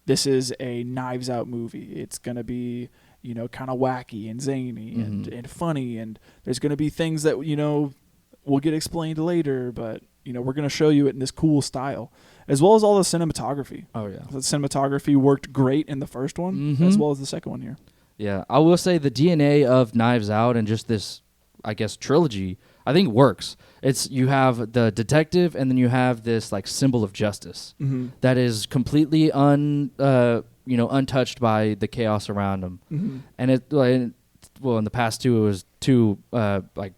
this is a Knives Out movie. It's gonna be, you know, kind of wacky and zany and funny, and there's gonna be things that, you know, will get explained later, but you know, we're gonna show you it in this cool style, as well as all the cinematography. Oh yeah, the cinematography worked great in the first one as well as the second one here. Yeah, I will say the DNA of Knives Out and just this, I guess, trilogy, I think works. It's you have the detective and then you have this like symbol of justice that is completely untouched by the chaos around them. And in the past two, it was two like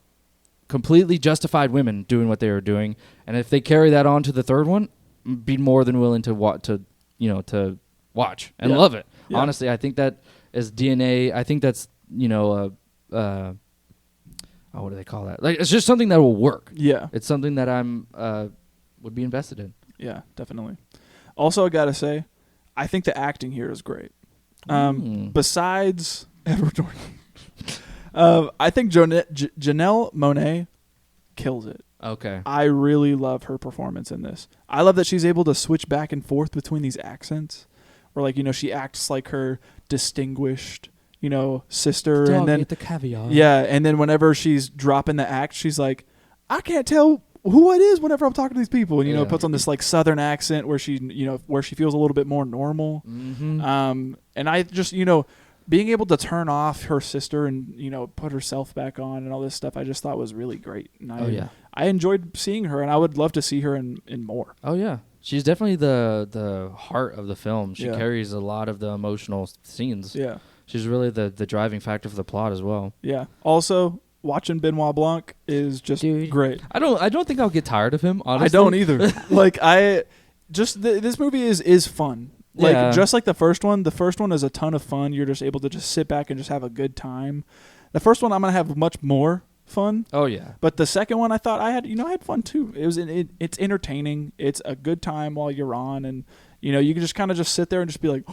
completely justified women doing what they were doing, and if they carry that on to the third one, be more than willing to watch and love it. Yeah. Honestly, I think that is DNA. I think that's what do they call that? Like, it's just something that will work. Yeah. It's something that I'm would be invested in. Yeah, definitely. Also, I gotta say, I think the acting here is great. Besides Edward Norton, I think Janelle Monáe kills it. Okay. I really love her performance in this. I love that she's able to switch back and forth between these accents, where like she acts like her distinguished sister, Dog and then ate the caviar. yeah, and then whenever she's dropping the act, she's like, I can't tell who it is whenever I'm talking to these people, and puts on this like Southern accent where she where she feels a little bit more normal. Mm-hmm. And I just being able to turn off her sister and put herself back on and all this stuff, I just thought was really great. And I enjoyed seeing her, and I would love to see her in more. Oh yeah, she's definitely the heart of the film. She carries a lot of the emotional scenes. Yeah, she's really the driving factor for the plot as well. Yeah. Also, watching Benoit Blanc is just great. I don't think I'll get tired of him, honestly. I don't either. Like this movie is fun. Like just like the first one is a ton of fun. You're just able to just sit back and just have a good time. The first one I'm gonna have much more fun. Oh yeah. But the second one I thought I had fun too. It's entertaining. It's a good time while you're on, and you can just kind of just sit there and just be like,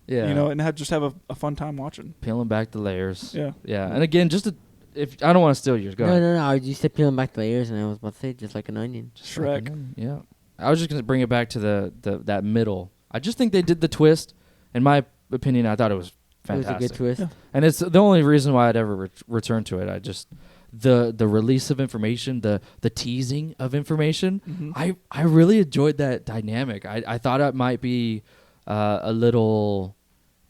yeah, and have a fun time watching. Peeling back the layers. Yeah. Yeah. And again, if I don't want to steal yours, go ahead. No. You said peeling back the layers, and I was about to say just like an onion. Shrek. Like yeah. I was just gonna bring it back to that middle. I just think they did the twist. In my opinion, I thought it was fantastic. It was a good twist. Yeah. And it's the only reason why I'd ever return to it. I just the release of information, the teasing of information. Mm-hmm. I really enjoyed that dynamic. I thought it might be a little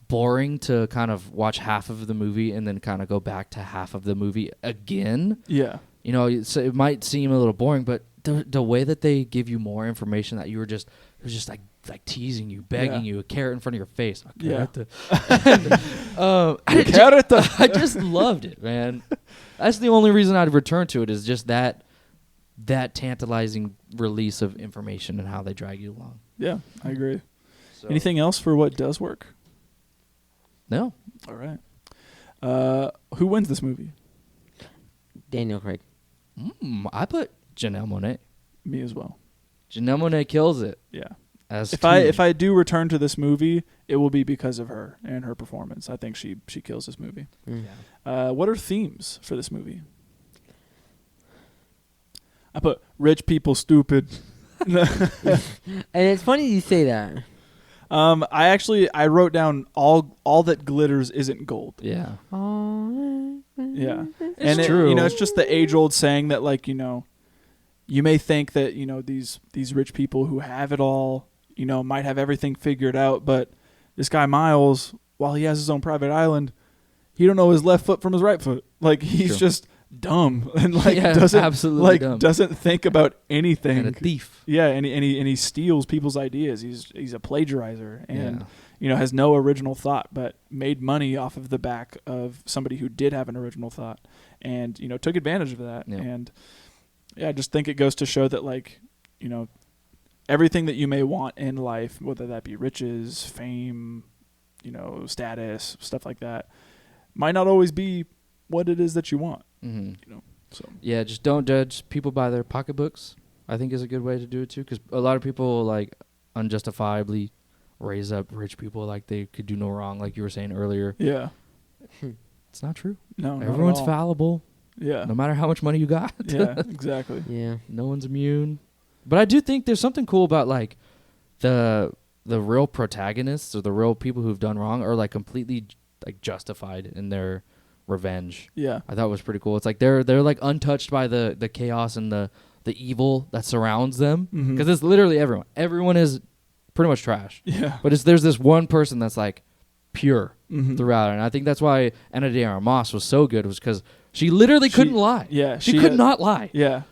boring to kind of watch half of the movie and then kind of go back to half of the movie again. Yeah. So it might seem a little boring, but the way that they give you more information that it was just like teasing you, begging you, a carrot in front of your face. Yeah. I just loved it, man. That's the only reason I'd return to it, is just that tantalizing release of information and how they drag you along. Yeah, I agree. So. Anything else for what does work? No. All right. Who wins this movie? Daniel Craig. I put Janelle Monáe. Me as well. Janelle Monáe kills it. Yeah. If I do return to this movie, it will be because of her and her performance. I think she kills this movie. Yeah. What are themes for this movie? I put rich people stupid. And it's funny you say that. I wrote down all that glitters isn't gold. Yeah. Yeah. It's true. It's just the age-old saying that you may think that these rich people who have it all, might have everything figured out, but this guy Miles, while he has his own private island, he don't know his left foot from his right foot. Like he's just dumb and doesn't think about anything. And a thief. Yeah, and he steals people's ideas. He's a plagiarizer and has no original thought, but made money off of the back of somebody who did have an original thought, and took advantage of that. Yeah. And I just think it goes to show that everything that you may want in life, whether that be riches, fame, status, stuff like that, might not always be what it is that you want. Mm-hmm. So yeah, just don't judge people by their pocketbooks, I think is a good way to do it too, because a lot of people unjustifiably raise up rich people like they could do no wrong, like you were saying earlier. Yeah. It's not true. No, everyone's fallible. Yeah. No matter how much money you got. Yeah, exactly. Yeah. No one's immune. But I do think there's something cool about the real protagonists, or the real people who've done wrong, are completely justified in their revenge. Yeah. I thought it was pretty cool. It's they're untouched by the chaos and the evil that surrounds them, because it's literally everyone. Everyone is pretty much trash. Yeah. But there's this one person that's pure throughout, and I think that's why Ana de Armas was so good, was because she literally couldn't lie. Yeah, she could not lie. Yeah.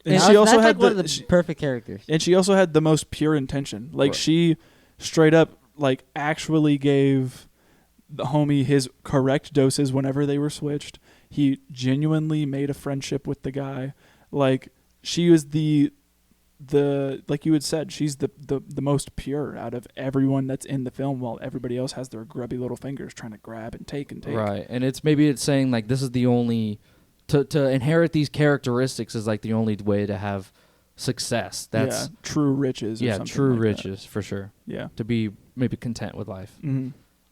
And she also had one of the perfect characters. And she also had the most pure intention. She straight up actually gave the homie his correct doses whenever they were switched. He genuinely made a friendship with the guy. She was the like you had said, she's the most pure out of everyone that's in the film, while everybody else has their grubby little fingers trying to grab and take and take. Right, and it's saying like this is the only to inherit these characteristics is like the only way to have success. That's true riches. Or something true like riches for sure. Yeah, to be maybe content with life,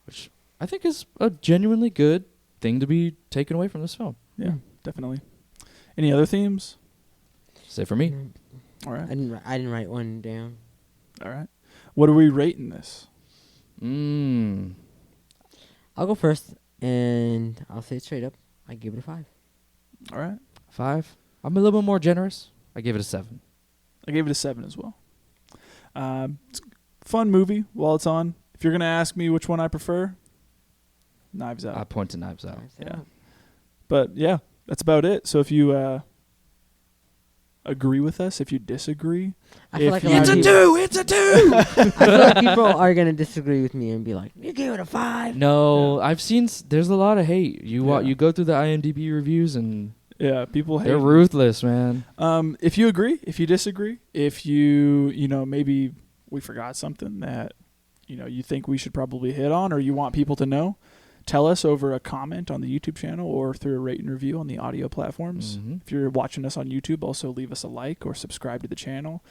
which I think is a genuinely good thing to be taken away from this film. Yeah, definitely. Any other themes? Say for me. All right. I didn't write one down. All right. What are we rating this? I'll go first, and I'll say it straight up. I give it a 5. All right. 5. I'm a little bit more generous. I gave it a 7. I gave it a 7 as well. It's a fun movie while it's on. If you're going to ask me which one I prefer, Knives Out. I point to Knives Out. Yeah. But, yeah, that's about it. So if you agree with us, if you disagree, I feel like it's a 2. It's a 2. I feel like people are gonna disagree with me and be like, "You gave it a 5." No, I've seen. There's a lot of hate. You go through the IMDb reviews and people hate. They're ruthless, man. If you agree, if you disagree, if you maybe we forgot something that you think we should probably hit on, or you want people to know, tell us over a comment on the YouTube channel or through a rate and review on the audio platforms. If you're watching us on YouTube, also leave us a like or subscribe to the channel.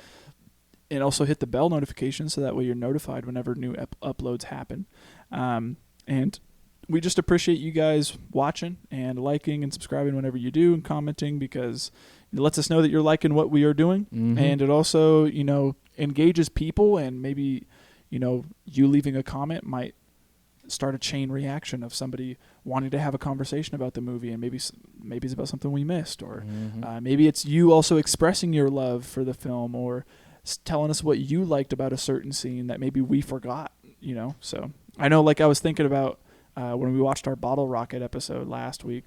And also hit the bell notification so that way you're notified whenever new uploads happen. And we just appreciate you guys watching and liking and subscribing whenever you do, and commenting, because it lets us know that you're liking what we are doing. And it also, engages people, and maybe, you leaving a comment might start a chain reaction of somebody wanting to have a conversation about the movie, and maybe it's about something we missed, or maybe it's you also expressing your love for the film, or telling us what you liked about a certain scene that maybe we forgot. So I know, like I was thinking about when we watched our Bottle Rocket episode last week,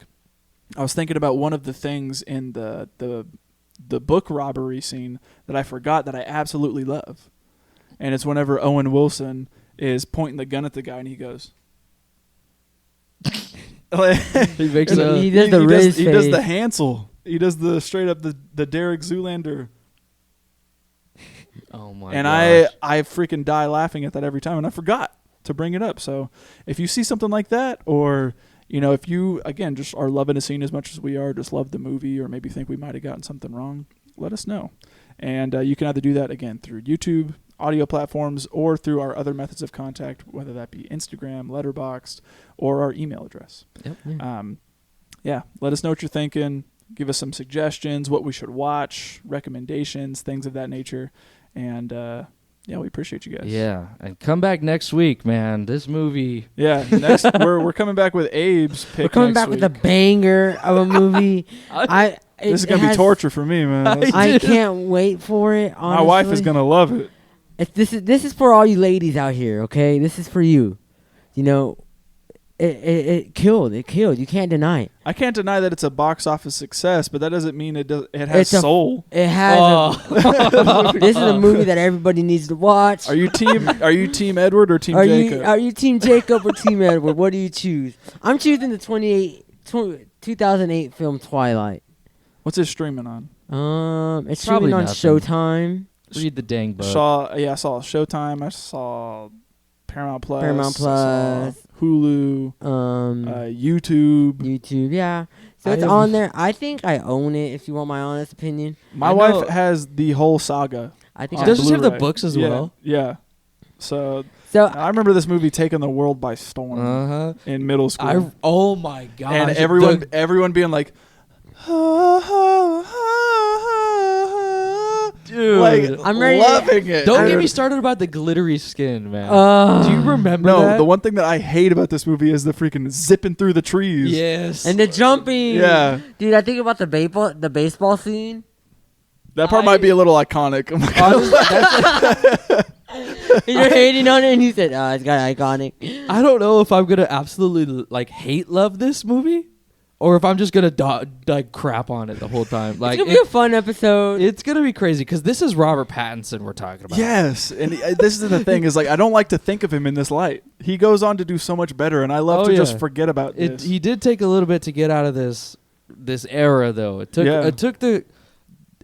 I was thinking about one of the things in the book robbery scene that I forgot that I absolutely love, and it's whenever Owen Wilson is pointing the gun at the guy, and he goes. he makes he does the Riz face. He does the Hansel. He does the straight up the Derek Zoolander. Oh my! And gosh. I freaking die laughing at that every time, and I forgot to bring it up. So if you see something like that, or if you again just are loving a scene as much as we are, just love the movie, or maybe think we might have gotten something wrong, let us know. And you can either do that again through YouTube, audio platforms, or through our other methods of contact, whether that be Instagram, Letterboxd, or our email address. Yep. Let us know what you're thinking. Give us some suggestions, what we should watch, recommendations, things of that nature. And we appreciate you guys. Yeah, and come back next week, man. This movie. Yeah, next we're coming back with Abe's pick. We're coming next back week. with a banger of a movie. This is gonna be torture for me, man. I can't wait for it. Honestly. My wife is gonna love it. This is for all you ladies out here, okay? This is for you. It killed. It killed. You can't deny it. I can't deny that it's a box office success, but that doesn't mean it has soul. It has. This is a movie that everybody needs to watch. Are you team Edward or team Jacob? Are you team Jacob or team Edward? What do you choose? I'm choosing the 2008 film Twilight. What's it streaming on? It's streaming on Showtime. Read the dang book. I saw Showtime. I saw Paramount Plus. I saw Hulu. YouTube. Yeah. So it's on there. I think I own it, if you want my honest opinion. My wife has the whole saga. I think does she have the books as well? Yeah. So I remember this movie taking the world by storm in middle school. Oh my gosh. And everyone being like, dude, like, I'm ready loving it. Don't get me started about the glittery skin, man. Do you remember that? No, the one thing that I hate about this movie is the freaking zipping through the trees. Yes. And the jumping. Yeah. Dude, I think about the baseball scene. That part might be a little iconic. You're hating on it, and you said, it's got iconic. I don't know if I'm going to absolutely hate love this movie, or if I'm just going to crap on it the whole time. It's going to be a fun episode. It's going to be crazy, because this is Robert Pattinson we're talking about. Yes, and this is the thing, is I don't like to think of him in this light. He goes on to do so much better, and I love to just forget about this. He did take a little bit to get out of this era, though. It took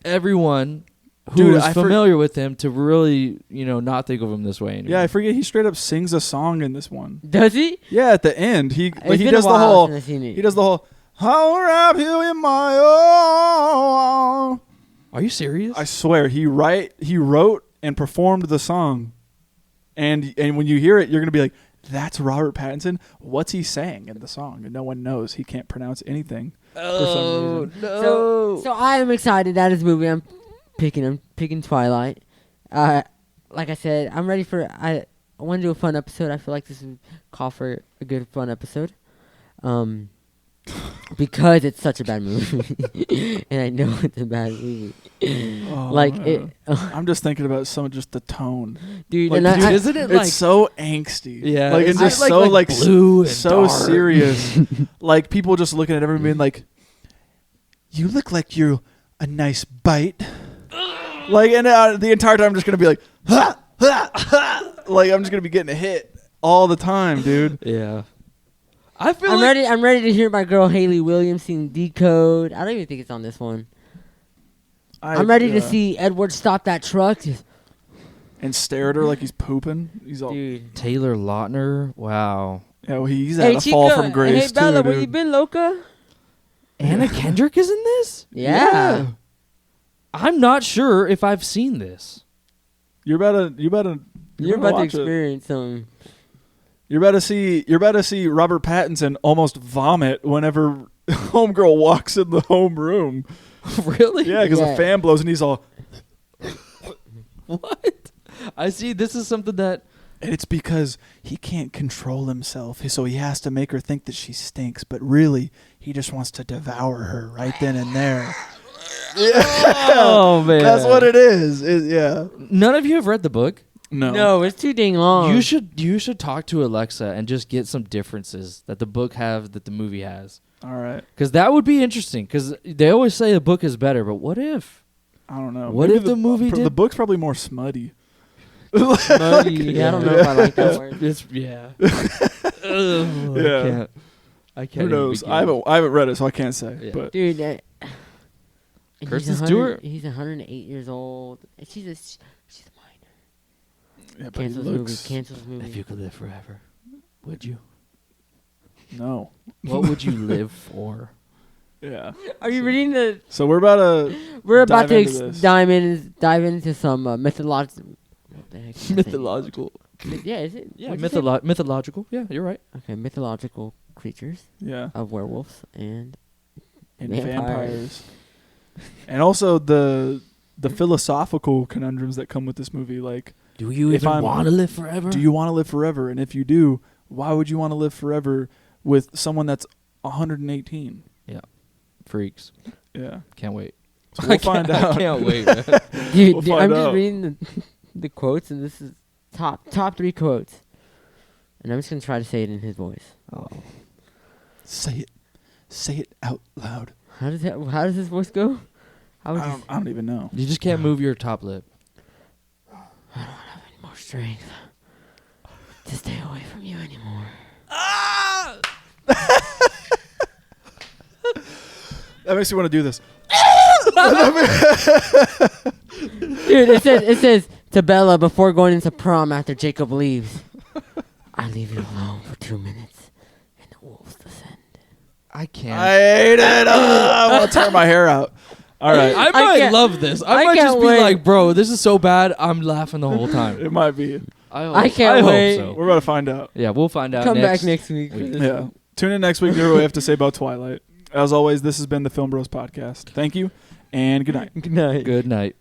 everyone who is familiar with him to really, not think of him this way anymore. Yeah, I forget he straight up sings a song in this one. Does he? Yeah, at the end he It's been does a the while whole since I've seen it. he does the whole I'll wrap you in my own. Are you serious? I swear he wrote and performed the song, and when you hear it, you're gonna be like, "That's Robert Pattinson. What's he saying in the song?" And no one knows. He can't pronounce anything for some reason. No. So I am excited at his movie. I'm picking Twilight. Like I said, I'm ready for. I want to do a fun episode. I feel like this would call for a good fun episode. Because it's such a bad movie, and I know it's a bad movie. I'm just thinking about just the tone, dude. Like, And isn't it it's so angsty? Yeah, like it's just so like blue and so dark. serious. Like people just looking at everyone being like, "You look like you're a nice bite." Like, and the entire time I'm just gonna be like, ha, ha, ha. Like I'm just gonna be getting a hit all the time, dude. Yeah. I'm ready to hear my girl Haley Williams sing Decode. I don't even think it's on this one. I'm ready to see Edward stop that truck and stare at her like he's pooping. He's all dude. Taylor Lautner. Wow. Yeah, well, he's at a fall from grace hey Bella, too, where you been, Loca? Anna Kendrick is in this? Yeah. I'm not sure if I've seen this. You're about to experience some. You're about to see Robert Pattinson almost vomit whenever homegirl walks in the home room. Really? Yeah, because the fan blows and he's all. What? I see. This is something that. And it's because he can't control himself, so he has to make her think that she stinks. But really, he just wants to devour her right then and there. Yeah. Oh man, that's what it is. Yeah. None of you have read the book. No, it's too dang long. You should talk to Alexa and just get some differences that the book have that the movie has. All right. Because that would be interesting. Because they always say the book is better, but what if? I don't know. What Maybe if the movie did? The book's probably more smutty. Smutty. Yeah, I don't know if I like that word. Yeah. Yeah. I can't. Who knows? I haven't read it, so I can't say. Yeah. But dude, Kristen Stewart. He's 108 years old. She's a minor. Yeah, Cancel this movie. If you could live forever, would you? No. What would you live for? Yeah. Are you reading the? So we're about to dive into some mythological. What the heck? Mythological. Yeah, is it? Yeah, mythological. Yeah, you're right. Okay, mythological creatures. Yeah. Of werewolves and vampires. And also the philosophical conundrums that come with this movie, like, do you even want to live forever? Do you want to live forever? And if you do, why would you want to live forever with someone that's 118? Yeah. Freaks. Yeah. Can't wait. So we'll find out. I can't wait. Dude, I'm just reading the quotes, and this is top 3 quotes. And I'm just going to try to say it in his voice. Oh. Say it out loud. How does his voice go? I don't even know. You just can't move your top lip. I don't have any more strength to stay away from you anymore. That makes me want to do this. Dude, it says to Bella before going into prom after Jacob leaves, I leave you alone for 2 minutes and the wolves descend. I can't. I hate it. I want to tear my hair out. All right. I might love this. I might just be like, bro, this is so bad. I'm laughing the whole time. It might be. I can't wait. Hope so. We're about to find out. Yeah, we'll find out. Come back next week. Yeah. Tune in next week to hear what we have to say about Twilight. As always, this has been the Film Bros Podcast. Thank you, and good night. Good night. Good night.